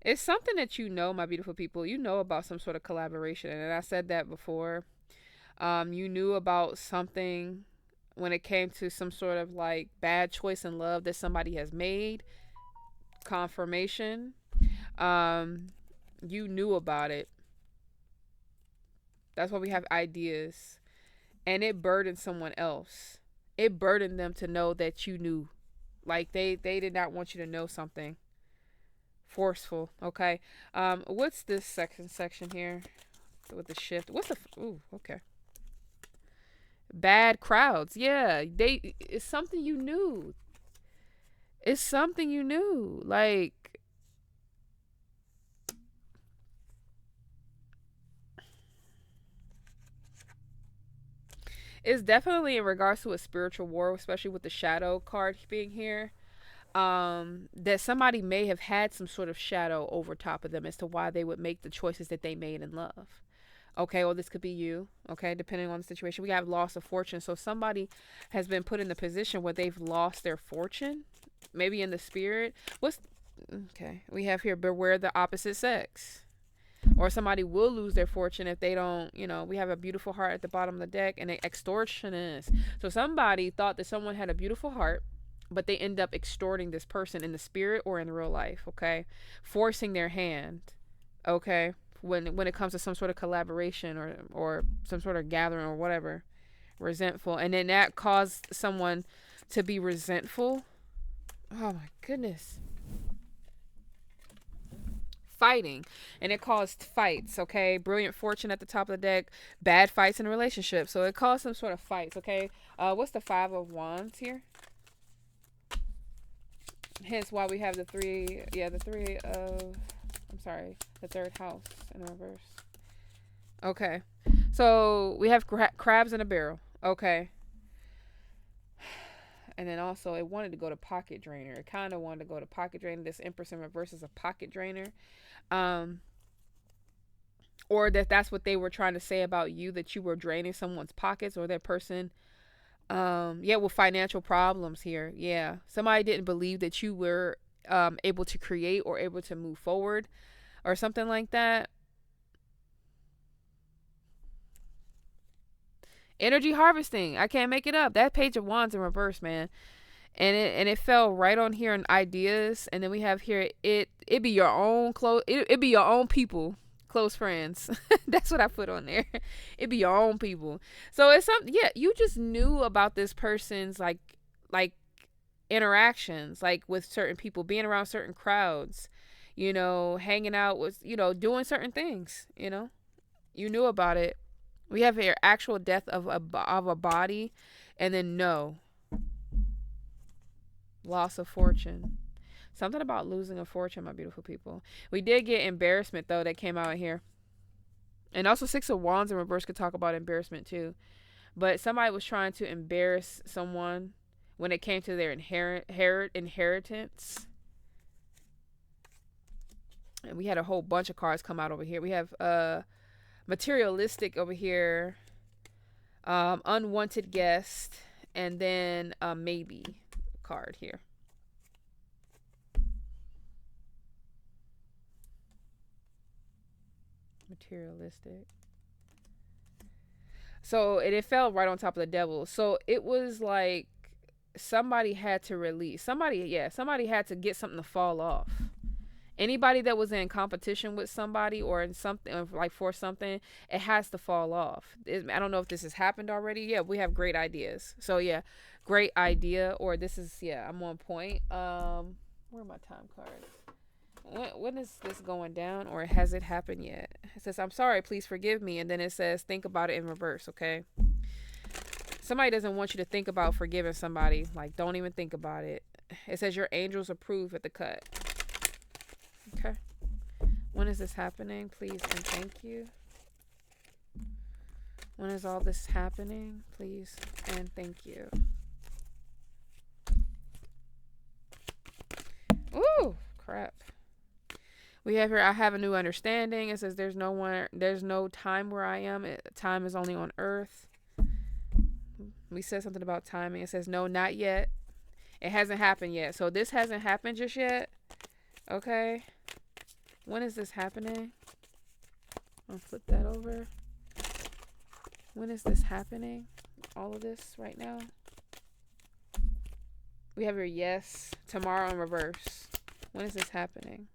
It's something that my beautiful people. You know about some sort of collaboration, and I said that before. You knew about something when it came to some sort of like bad choice in love that somebody has made. Confirmation. You knew about it. That's why we have ideas, and it burdened someone else. It burdened them to know that you knew. Like they did not want you to know something. Forceful. Okay. What's this section here with the shift? What's the? Ooh. Okay. Bad crowds. Yeah. It's something you knew. It's something you knew. Like. It's definitely in regards to a spiritual war, especially with the shadow card being here. That somebody may have had some sort of shadow over top of them as to why they would make the choices that they made in love. Okay, well, this could be you. Okay, depending on the situation. We have loss of fortune. So somebody has been put in the position where they've lost their fortune, maybe in the spirit. Okay? We have here beware the opposite sex. Or somebody will lose their fortune if they don't, we have a beautiful heart at the bottom of the deck, and an extortionist. So somebody thought that someone had a beautiful heart, but they end up extorting this person in the spirit or in real life, okay? Forcing their hand, okay? When it comes to some sort of collaboration or some sort of gathering or whatever. Resentful. And then that caused someone to be resentful. Oh my goodness. fighting, and it caused fights. Okay, brilliant fortune at the top of the deck, bad fights in a relationship. So it caused some sort of fights. Okay, what's the Five of Wands here? Hence why we have the three. Yeah, the three of. I'm sorry, the third house in reverse. Okay, so we have crabs in a barrel. Okay, and then also it wanted to go to pocket drainer. It kind of wanted to go to pocket drainer. This Empress in reverse is a pocket drainer. Um, or that's what they were trying to say about you, that you were draining someone's pockets, or that person, yeah, with financial problems here. Yeah, somebody didn't believe that you were able to create or able to move forward or something like that. Energy harvesting, I can't make it up. That Page of Wands in reverse, man. And it fell right on here in ideas. And then we have here, it be your own close, it be your own people, close friends. That's what I put on there. It be your own people. So it's something, yeah, you just knew about this person's like interactions, like with certain people, being around certain crowds, hanging out with, doing certain things, you knew about it. We have here actual death of a body, and then no, loss of fortune. Something about losing a fortune, my beautiful people. We did get embarrassment though that came out here. And also Six of Wands in reverse could talk about embarrassment too. But somebody was trying to embarrass someone when it came to their inheritance. And we had a whole bunch of cards come out over here. We have materialistic over here, unwanted guest, and then maybe card here. Materialistic. So it fell right on top of the devil. So it was like somebody had to release. Somebody had to get something to fall off. Anybody that was in competition with somebody or in something, like for something, it has to fall off. I don't know if this has happened already. Yeah, we have great ideas. So yeah, great idea. Or this is, yeah, I'm on point. Where are my time cards? When is this going down, or has it happened yet? It says, I'm sorry, please forgive me. And then it says, think about it in reverse. Okay. Somebody doesn't want you to think about forgiving somebody. Like, don't even think about it. It says your angels approve at the cut. Okay. When is this happening? Please and thank you. When is all this happening? Please and thank you. Ooh, crap. We have here, I have a new understanding. It says there's no time where I am. Time is only on earth. We said something about timing. It says no, not yet. It hasn't happened yet. So this hasn't happened just yet. Okay. When is this happening? I'll flip that over. When is this happening? All of this right now. We have your yes. Tomorrow in reverse. When is this happening?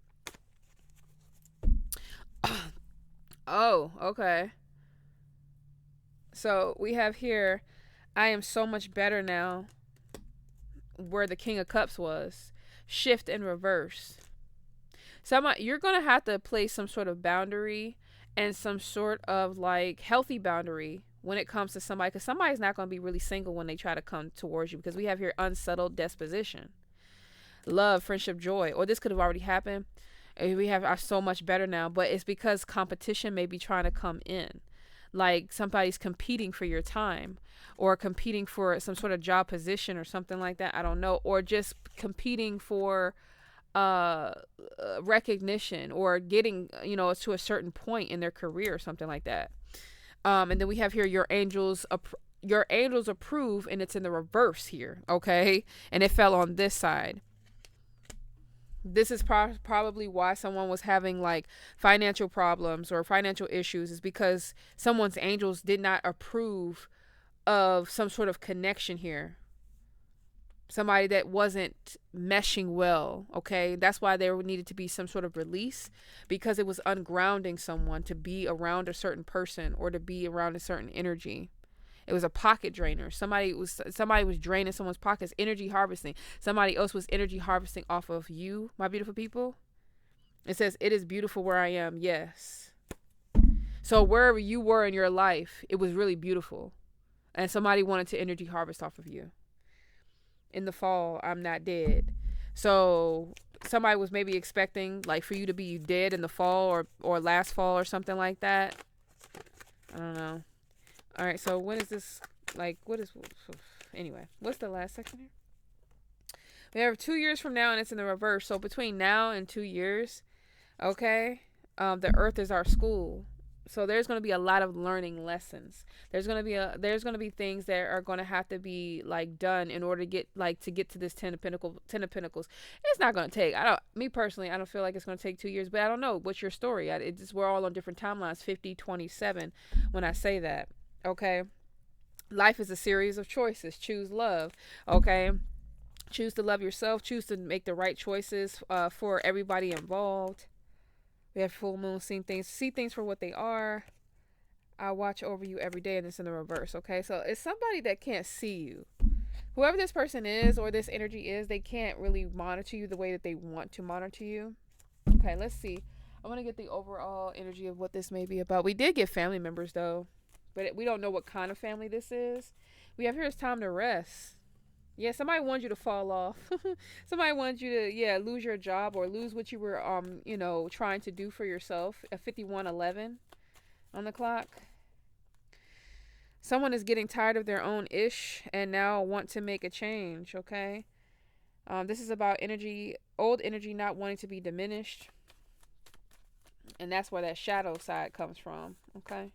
Oh, okay. So we have here, I am so much better now, where the King of Cups was. Shift in reverse. You're going to have to place some sort of boundary and some sort of like healthy boundary when it comes to somebody, because somebody's not going to be really single when they try to come towards you, because we have here unsettled disposition, love, friendship, joy, or this could have already happened. We have are so much better now, but it's because competition may be trying to come in, like somebody's competing for your time, or competing for some sort of job position or something like that. I don't know, or just competing for recognition, or getting to a certain point in their career or something like that. And then we have here your angels approve, and it's in the reverse here. Okay, and it fell on this side. This is probably why someone was having like financial problems or financial issues, is because someone's angels did not approve of some sort of connection here. Somebody that wasn't meshing well. Okay, that's why there needed to be some sort of release, because it was ungrounding someone to be around a certain person or to be around a certain energy. It was a pocket drainer. Somebody was draining someone's pockets, energy harvesting. Somebody else was energy harvesting off of you, my beautiful people. It says, it is beautiful where I am. Yes. So wherever you were in your life, it was really beautiful. And somebody wanted to energy harvest off of you. In the fall, I'm not dead. So somebody was maybe expecting like for you to be dead in the fall or last fall or something like that. I don't know. All right, so when is this, like, what is, anyway, what's the last section here? We have 2 years from now, and it's in the reverse. So between now and 2 years, okay, the earth is our school. So there's going to be a lot of learning lessons. There's going to be things that are going to have to be like done in order to get to this ten of pentacles. It's not going to take, I don't, me personally, I don't feel like it's going to take 2 years, but I don't know what's your story. We're all on different timelines, 50, 27 when I say that. Okay, life is a series of choices. Choose love. Okay, choose to love yourself. Choose to make the right choices for everybody involved. We have full moon, see things for what they are. I watch over you every day, and it's in the reverse. Okay, so it's somebody that can't see you. Whoever this person is or this energy is, they can't really monitor you the way that they want to monitor you. Okay, let's see. I want to get the overall energy of what this may be about. We did get family members though, but we don't know what kind of family this is. We have here it's time to rest. Yeah, somebody wants you to fall off. Somebody wants you to, yeah, lose your job or lose what you were trying to do for yourself. At 51:11 on the clock. Someone is getting tired of their own ish and now want to make a change, okay? This is about energy, old energy not wanting to be diminished. And that's where that shadow side comes from, okay?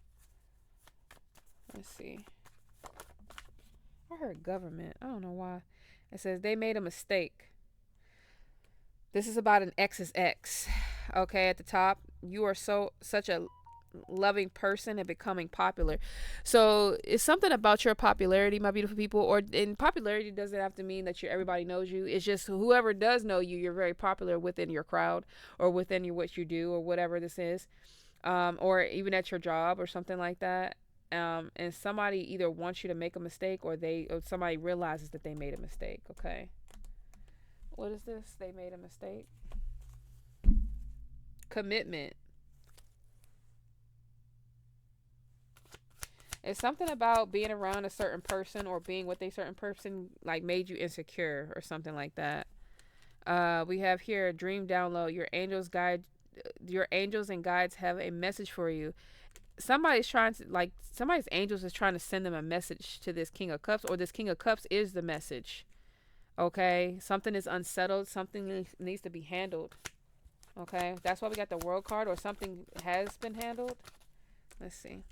Let's see. I heard government. I don't know why. It says they made a mistake. This is about an ex's ex. Okay, at the top, you are such a loving person and becoming popular. So it's something about your popularity, my beautiful people. And popularity doesn't have to mean that everybody knows you. It's just whoever does know you, you're very popular within your crowd or within what you do or whatever this is, or even at your job or something like that. And somebody either wants you to make a mistake or somebody realizes that they made a mistake. Okay. What is this? They made a mistake. Commitment. It's something about being around a certain person or being with a certain person like made you insecure or something like that. We have here a dream download. Your angels and guides have a message for you. Somebody's angels is trying to send them a message to this King of Cups, or this King of Cups is the message. Okay, something is unsettled. Something needs to be handled. Okay, that's why we got the World card, or something has been handled. Let's see.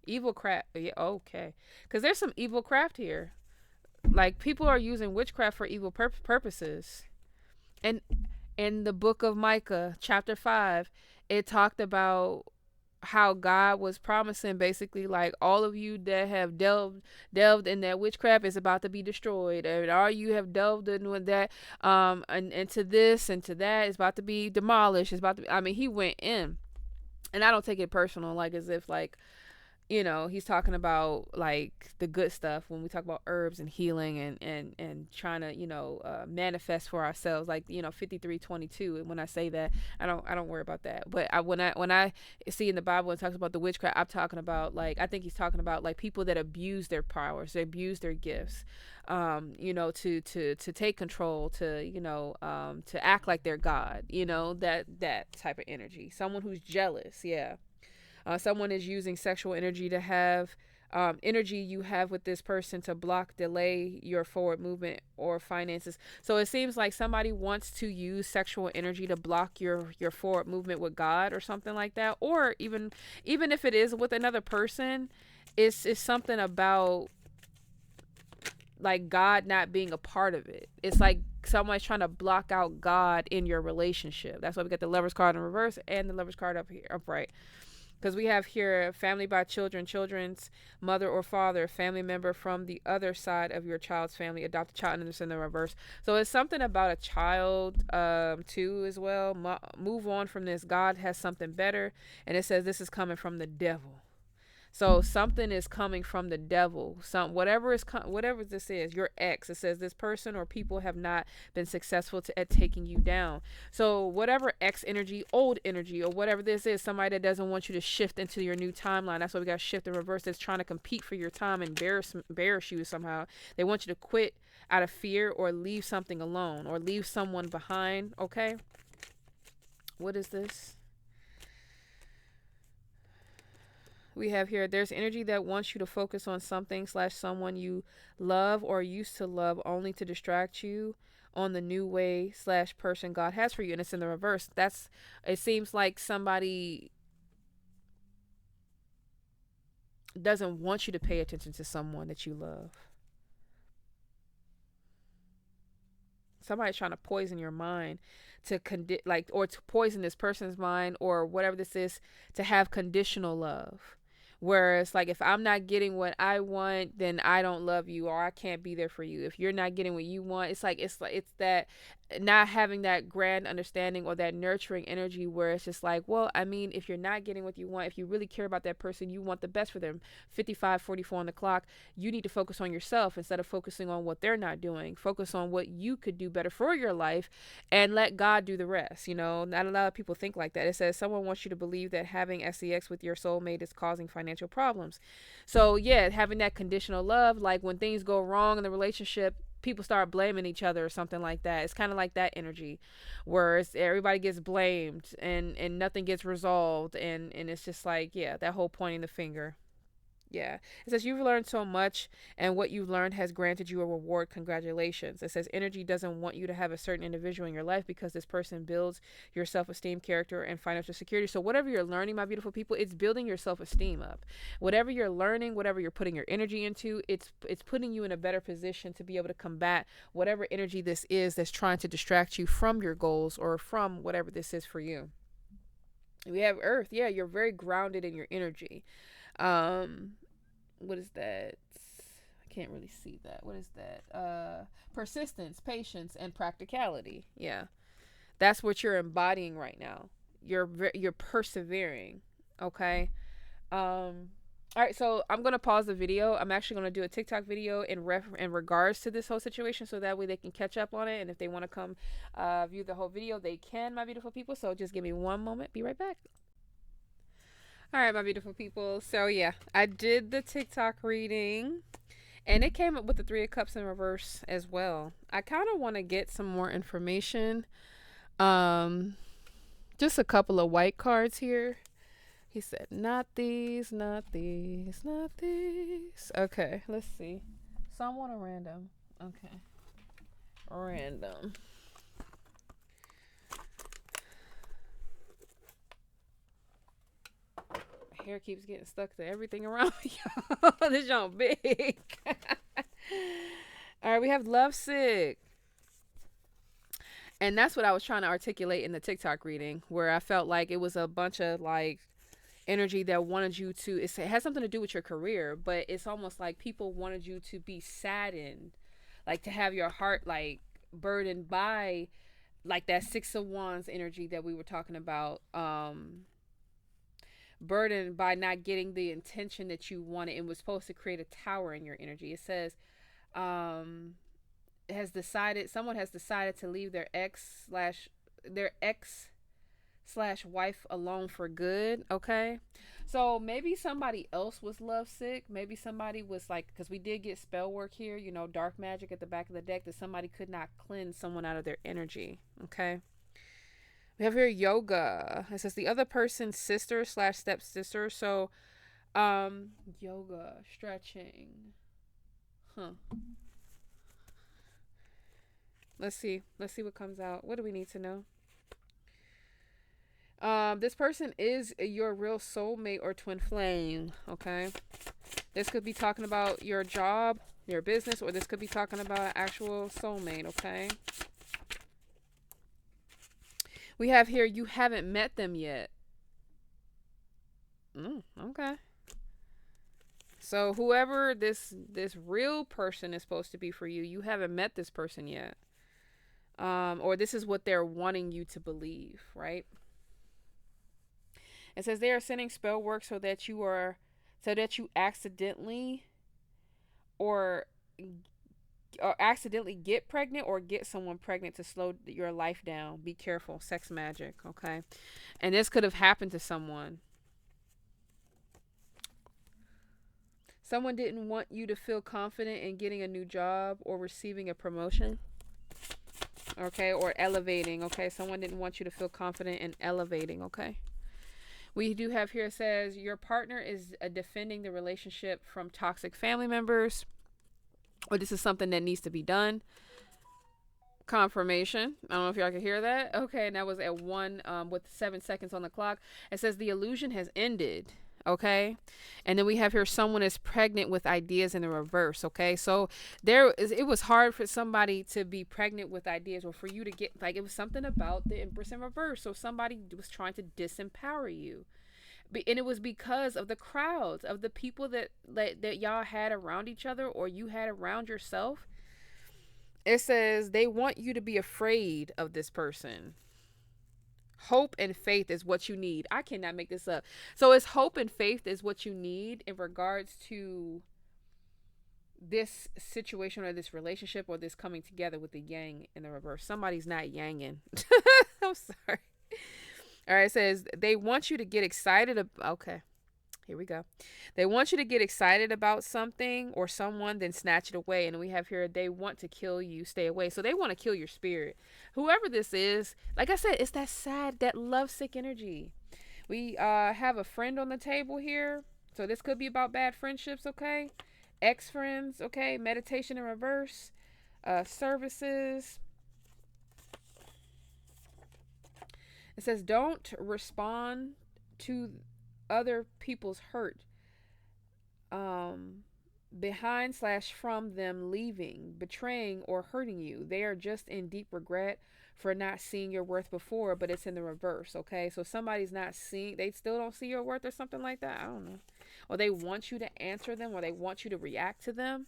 Evil craft. Yeah, okay, because there's some evil craft here. Like people are using witchcraft for evil purposes. And in the book of Micah, chapter 5, it talked about how God was promising basically like all of you that have delved in that witchcraft is about to be destroyed, and all you have delved in with that and into this and to that is about to be demolished. It's about to be, I mean, he went in, and I don't take it personal, like as if like he's talking about like the good stuff when we talk about herbs and healing and trying to manifest for ourselves, like 53:22. When I say that, I don't worry about that. But when I see in the Bible and talks about the witchcraft, I'm talking about like, I think he's talking about like people that abuse their powers, they abuse their gifts, to take control, to act like they're God, that type of energy. Someone who's jealous, yeah. Someone is using sexual energy to have energy you have with this person to block, delay your forward movement or finances. So it seems like somebody wants to use sexual energy to block your forward movement with God or something like that. Or even if it is with another person, it's something about like God not being a part of it. It's like someone's trying to block out God in your relationship. That's why we got the Lovers card in reverse and the Lovers card up here upright. Because we have here family by children, children's mother or father, family member from the other side of your child's family, adopted child, and it's in the reverse. So it's something about a child too as well. Move on from this. God has something better. And it says this is coming from the devil. So something is coming from the devil. Whatever this is, your ex. It says this person or people have not been successful at taking you down. So whatever ex energy, old energy, or whatever this is, somebody that doesn't want you to shift into your new timeline. That's why we got shift and reverse. That's trying to compete for your time and embarrass you somehow. They want you to quit out of fear or leave something alone or leave someone behind. Okay. What is this? We have here, there's energy that wants you to focus on something slash someone you love or used to love only to distract you on the new way slash person God has for you. And it's in the reverse. It seems like somebody doesn't want you to pay attention to someone that you love. Somebody's trying to poison your mind or to poison this person's mind or whatever this is, to have conditional love. Whereas, like, if I'm not getting what I want, then I don't love you or I can't be there for you. If you're not getting what you want, it's that not having that grand understanding or that nurturing energy where it's just like, well, I mean, if you're not getting what you want, if you really care about that person, you want the best for them. 55:44 on the clock. You need to focus on yourself instead of focusing on what they're not doing. Focus on what you could do better for your life and let God do the rest. Not a lot of people think like that. It says someone wants you to believe that having sex with your soulmate is causing financial problems. So yeah, having that conditional love, like when things go wrong in the relationship, people start blaming each other or something like that. It's kind of like that energy where everybody gets blamed and nothing gets resolved, and it's just like, yeah, that whole pointing the finger. Yeah. It says you've learned so much and what you've learned has granted you a reward. Congratulations. It says energy doesn't want you to have a certain individual in your life because this person builds your self-esteem, character, and financial security. So whatever you're learning, my beautiful people, it's building your self-esteem up. Whatever you're learning, whatever you're putting your energy into, it's putting you in a better position to be able to combat whatever energy this is that's trying to distract you from your goals or from whatever this is for you. We have Earth. Yeah, you're very grounded in your energy. Um, what is that? I can't really see that. What is that? Persistence, patience, and practicality. Yeah, that's what you're embodying right now. You're persevering. Okay. All right, so I'm gonna pause the video. I'm actually gonna do a TikTok video in regards to this whole situation, so that way they can catch up on it. And if they want to come view the whole video, they can, my beautiful people. So just give me one moment. Be right back. All right, my beautiful people. So yeah, I did the TikTok reading, and it came up with the Three of Cups in reverse as well. I kind of want to get some more information. Um, just a couple of white cards here. He said, not these, not these, not these. Okay, let's see. So I want a random. Okay. Random. My hair keeps getting stuck to everything around me. This joint big. All right, we have lovesick. And that's what I was trying to articulate in the TikTok reading, where I felt like it was a bunch of like energy that wanted you to, it has something to do with your career, but it's almost like people wanted you to be saddened, like to have your heart like burdened by like that Six of Wands energy that we were talking about, burdened by not getting the intention that you wanted, and was supposed to create a tower in your energy. It says um someone has decided to leave their ex slash wife alone for good. Okay, so maybe somebody else was lovesick. Maybe somebody was like, because we did get spell work here, dark magic at the back of the deck, that somebody could not cleanse someone out of their energy. Okay, we have here yoga. It says the other person's sister slash stepsister. So yoga, stretching. Huh. Let's see what comes out. What do we need to know? This person is your real soulmate or twin flame. Okay, this could be talking about your job, your business, or this could be talking about actual soulmate. Okay, we have here, you haven't met them yet. Okay, so whoever this real person is supposed to be for you, you haven't met this person yet. Or this is what they're wanting you to believe, right? It says they are sending spell work so that you are so that you accidentally or accidentally get pregnant or get someone pregnant to slow your life down. Be careful. Sex magic, okay? And this could have happened to someone. Someone didn't want you to feel confident in getting a new job or receiving a promotion, okay? Or elevating, okay? Someone didn't want you to feel confident in elevating, okay? We do have here, it says your partner is defending the relationship from toxic family members, or this is something that needs to be done. Confirmation. I don't know if y'all can hear that. Okay, and that was at 1 with 7 seconds on the clock. It says the illusion has ended. Okay, and then we have here someone is pregnant with ideas in the reverse. Okay, so it was hard for somebody to be pregnant with ideas, or for you to get, like, it was something about the Empress in reverse. So somebody was trying to disempower you, and it was because of the crowds of the people that y'all had around each other, or you had around yourself. It says they want you to be afraid of this person. Hope and faith is what you need. I cannot make this up. So it's hope and faith is what you need in regards to this situation or this relationship or this coming together with the yang in the reverse. Somebody's not yanging. I'm sorry. All right, it says they want you to get excited. Okay. Here we go. They want you to get excited about something or someone, then snatch it away. And we have here, they want to kill you, stay away. So they want to kill your spirit. Whoever this is, like I said, it's that sad, that lovesick energy. We have a friend on the table here. So this could be about bad friendships, okay? Ex friends, okay? Meditation in reverse, services. It says, don't respond to other people's hurt behind / from them leaving, betraying, or hurting you. They are just in deep regret for not seeing your worth before, but it's in the reverse, okay? So somebody's not seeing, they still don't see your worth or something like that. I don't know. Or they want you to answer them, or they want you to react to them.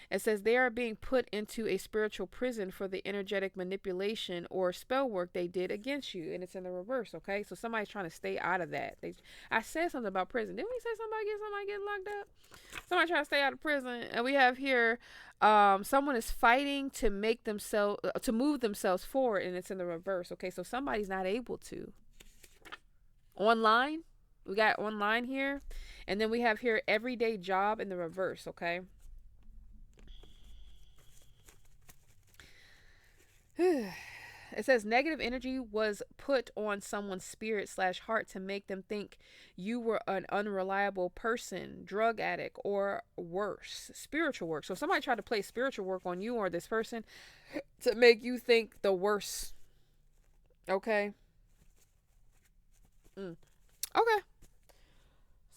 It says they are being put into a spiritual prison for the energetic manipulation or spell work they did against you, and it's in the reverse, okay? So somebody's trying to stay out of that. I said something about prison. Didn't we say somebody getting locked up? Somebody trying to stay out of prison. And we have here someone is fighting to make themselves to move themselves forward, and it's in the reverse, okay? So somebody's not able to. Online, we got online here, and then we have here everyday job in the reverse, okay? It says negative energy was put on someone's spirit / heart to make them think you were an unreliable person, drug addict, or worse, spiritual work. So somebody tried to play spiritual work on you or this person to make you think the worst. Okay. Okay.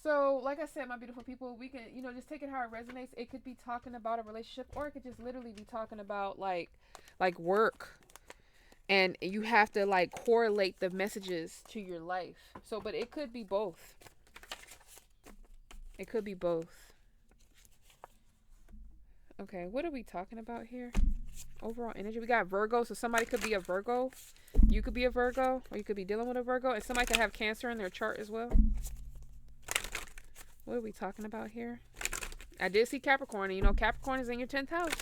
So, like I said, my beautiful people, we can, just take it how it resonates. It could be talking about a relationship, or it could just literally be talking about like work, and you have to like correlate the messages to your life. So, but it could be both. It could be both. Okay, what are we talking about here? Overall energy. We got Virgo, so somebody could be a Virgo. You could be a Virgo, or you could be dealing with a Virgo, and somebody could have Cancer in their chart as well. What are we talking about here? I did see Capricorn, and Capricorn is in your 10th house.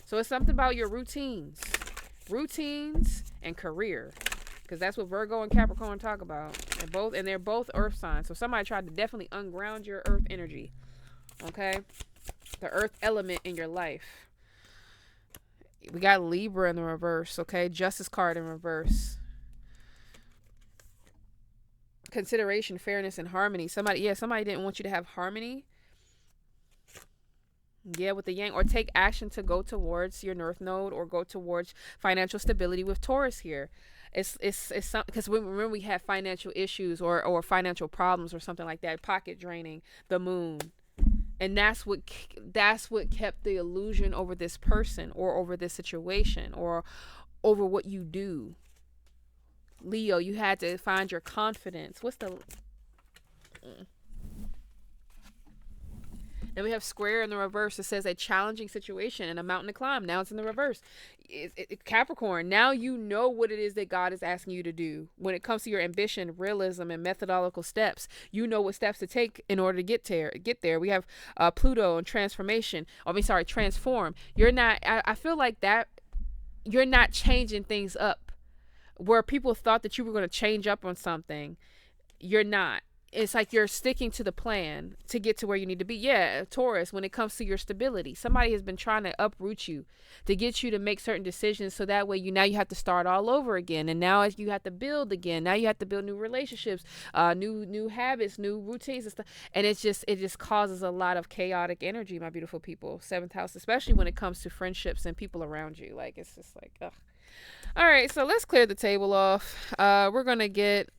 So it's something about your routines and career, because that's what Virgo and Capricorn talk about. They're both earth signs. So somebody tried to definitely unground your earth energy. Okay? The earth element in your life. We got Libra in the reverse, okay? Justice card in reverse. Consideration, fairness, and harmony. Somebody didn't want you to have harmony. Yeah, with the yang, or take action to go towards your North Node, or go towards financial stability with Taurus here. It's because remember we had financial issues or financial problems or something like that, pocket draining, the moon, and that's what kept the illusion over this person or over this situation or over what you do. Leo, you had to find your confidence. What's the And we have square in the reverse. It says a challenging situation and a mountain to climb. Now it's in the reverse. Capricorn, now you know what it is that God is asking you to do. When it comes to your ambition, realism, and methodological steps, you know what steps to take in order to get there. We have Pluto and transformation. Transform. You're not, I feel like that you're not changing things up. Where people thought that you were going to change up on something, you're not. It's like you're sticking to the plan to get to where you need to be. Yeah, Taurus, when it comes to your stability, somebody has been trying to uproot you to get you to make certain decisions, so that way you have to start all over again. And now as you have to build again, now you have to build new relationships, new habits, new routines and stuff. And it just causes a lot of chaotic energy, my beautiful people. Seventh house, especially when it comes to friendships and people around you. Like, it's just like, ugh. All right, so let's clear the table off. We're going to get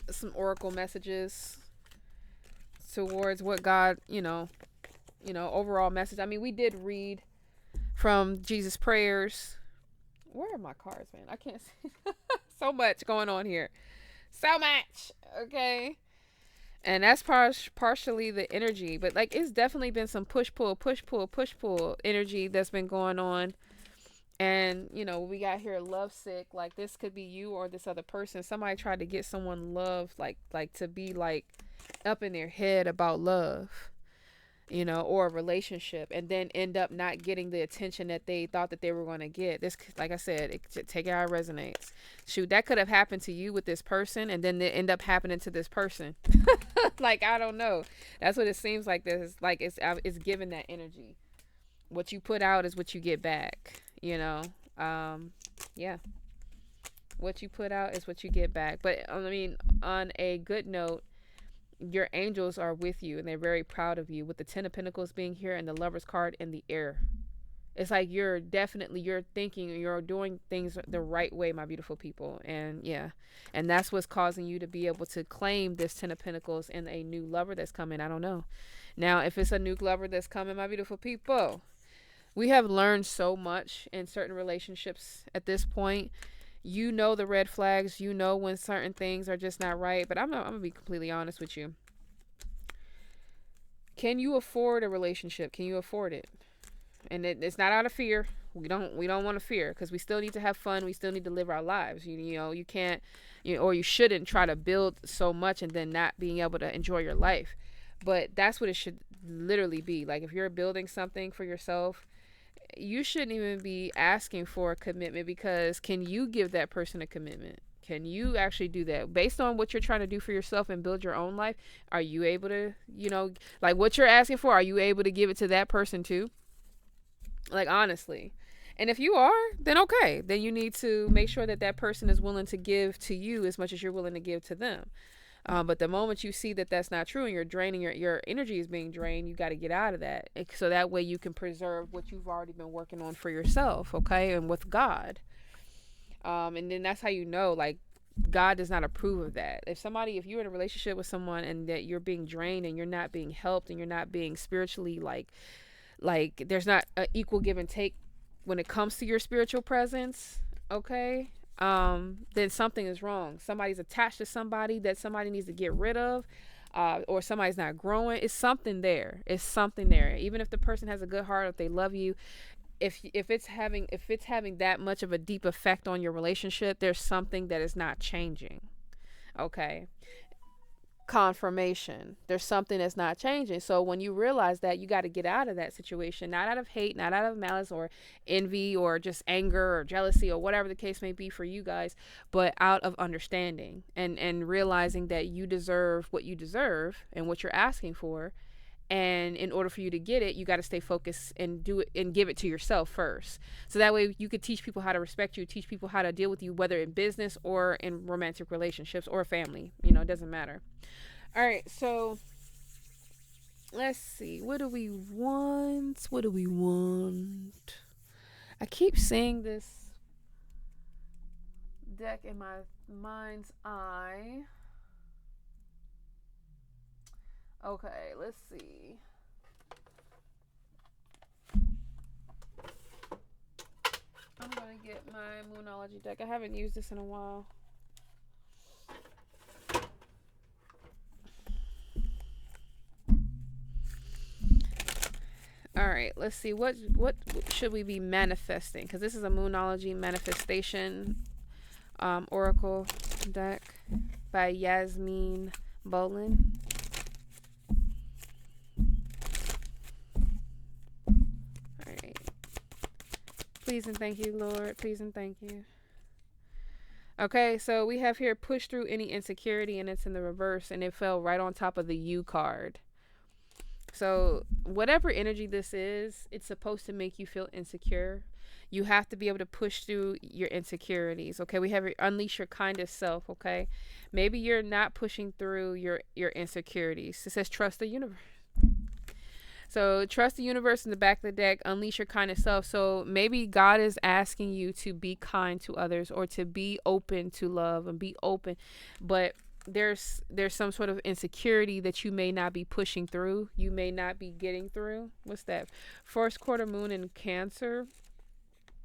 some oracle messages towards what God, overall message. I mean, we did read from Jesus' prayers. Where are my cards, man? I can't see. So much going on here. So much. Okay. And that's partially the energy. But, like, it's definitely been some push-pull energy that's been going on. And, we got here lovesick. Like, this could be you or this other person. Somebody tried to get someone love, like to be, like, up in their head about love, or a relationship, and then end up not getting the attention that they thought that they were going to get. This, like I said, take it how it resonates. Shoot, that could have happened to you with this person, and then it end up happening to this person. Like, I don't know. That's what it seems like. This, like, it's giving that energy. What you put out is what you get back. Yeah. What you put out is what you get back. But I mean, on a good note, your angels are with you and they're very proud of you, with the 10 of Pentacles being here and the Lover's card in the air. It's like you're thinking, you're doing things the right way, my beautiful people. And yeah, and that's what's causing you to be able to claim this 10 of Pentacles and a new lover that's coming. I don't know. Now, if it's a new lover that's coming, my beautiful people, we have learned so much in certain relationships at this point. The red flags, when certain things are just not right. But I'm gonna be completely honest with you. Can you afford a relationship? Can you afford it? And it's not out of fear. We don't want to fear, because we still need to have fun. We still need to live our lives. You can't, or you shouldn't try to build so much and then not being able to enjoy your life. But that's what it should literally be. Like, if you're building something for yourself, you shouldn't even be asking for a commitment, because can you give that person a commitment? Can you actually do that based on what you're trying to do for yourself and build your own life? Are you able to, like, what you're asking for, are you able to give it to that person too? Like, honestly. And if you are, then okay. Then you need to make sure that that person is willing to give to you as much as you're willing to give to them. But the moment you see that that's not true and you're draining, your energy is being drained, you got to get out of that. So that way you can preserve what you've already been working on for yourself, okay? And with God. And then that's how like, God does not approve of that. If you're in a relationship with someone and that you're being drained and you're not being helped and you're not being spiritually, like there's not an equal give and take when it comes to your spiritual presence, okay? Then something is wrong. Somebody's attached to somebody that somebody needs to get rid of, or somebody's not growing. It's something there. Even if the person has a good heart, if they love you, if it's having that much of a deep effect on your relationship, there's something that is not changing. Okay. Confirmation. There's something that's not changing. So when you realize that, you got to get out of that situation, not out of hate, not out of malice or envy or just anger or jealousy or whatever the case may be for you guys, but out of understanding and realizing that you deserve what you deserve and what you're asking for. And in order for you to get it, you got to stay focused and do it and give it to yourself first. So that way you could teach people how to respect you, teach people how to deal with you, whether in business or in romantic relationships or family. It doesn't matter. All right, so let's see. What do we want? I keep seeing this deck in my mind's eye. Okay, let's see. I'm going to get my Moonology deck. I haven't used this in a while. right, let's see what should we be manifesting, because this is a Moonology manifestation oracle deck by Yasmin Bolin. All right, please and thank you, Lord. Please and thank you. Okay, so we have here push through any insecurity, and it's in the reverse, and it fell right on top of the U card. So whatever energy this is, it's supposed to make you feel insecure. You have to be able to push through your insecurities. Okay, we have unleash your kindest self. Okay, maybe you're not pushing through your insecurities. It says trust the universe. So trust the universe in the back of the deck, unleash your kindest self. So maybe God is asking you to be kind to others, or to be open to love and be open. But there's some sort of insecurity that you may not be pushing through. You may not be getting through. What's that? First quarter moon in Cancer.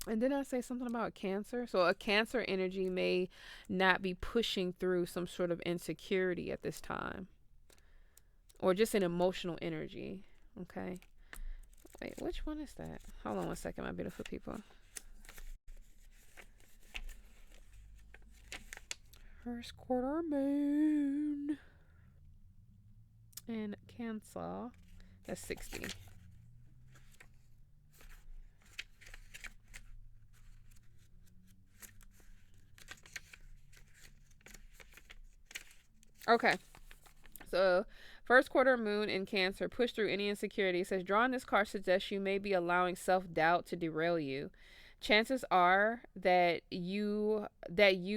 And then I say something about Cancer. So a Cancer energy may not be pushing through some sort of insecurity at this time, or just an emotional energy. Okay. Wait, which one is that? Hold on one second, my beautiful people. First quarter moon in Cancer. That's 60. Okay. So, first quarter moon in Cancer, push through any insecurity. It says, drawing this card suggests you may be allowing self doubt to derail you. Chances are that you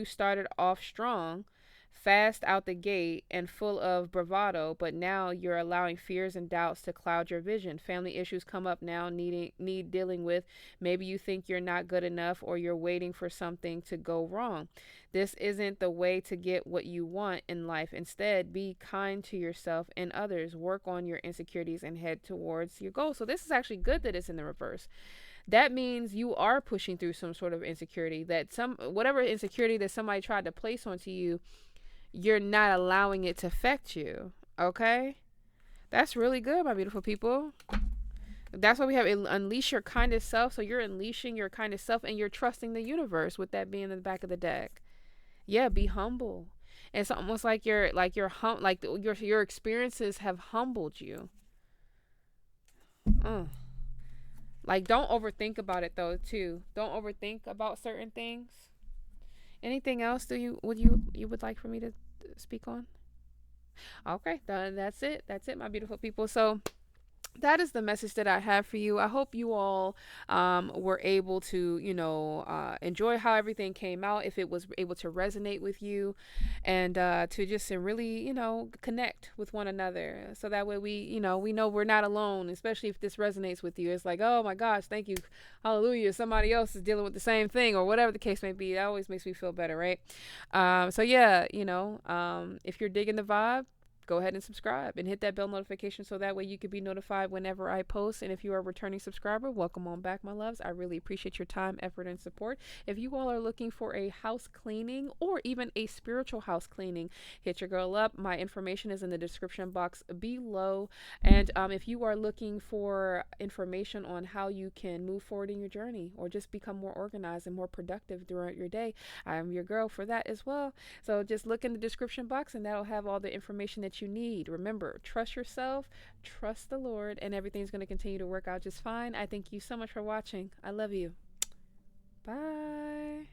started off strong, fast out the gate, and full of bravado, but now you're allowing fears and doubts to cloud your vision. Family issues come up now, need dealing with. Maybe you think you're not good enough, or you're waiting for something to go wrong. This isn't the way to get what you want in life. Instead, be kind to yourself and others. Work on your insecurities and head towards your goal. So this is actually good that it's in the reverse. That means you are pushing through some sort of insecurity, that some whatever insecurity that somebody tried to place onto you, you're not allowing it to affect you. Okay? That's really good, my beautiful people. That's why we have unleash your kindest self. So you're unleashing your kindest self, and you're trusting the universe, with that being in the back of the deck. Yeah, be humble. It's almost like your experiences have humbled you. Mm. Like, don't overthink about it though too. Don't overthink about certain things. Anything else do you would like for me to speak on? Okay, that's it. That's it, my beautiful people. So that is the message that I have for you. I hope you all were able to, enjoy how everything came out, if it was able to resonate with you, and to just really, connect with one another. So that way we know we're not alone, especially if this resonates with you. It's like, oh my gosh, thank you. Hallelujah. Somebody else is dealing with the same thing, or whatever the case may be. That always makes me feel better, right? So yeah, if you're digging the vibe, go ahead and subscribe and hit that bell notification, so that way you can be notified whenever I post. And if you are a returning subscriber, welcome on back, my loves. I really appreciate your time, effort, and support. If you all are looking for a house cleaning, or even a spiritual house cleaning, hit your girl up. My information is in the description box below. And if you are looking for information on how you can move forward in your journey, or just become more organized and more productive throughout your day, I'm your girl for that as well. So just look in the description box, and that'll have all the information that you need. Remember, trust yourself, trust the Lord, and everything's going to continue to work out just fine. I thank you so much for watching. I love you. Bye.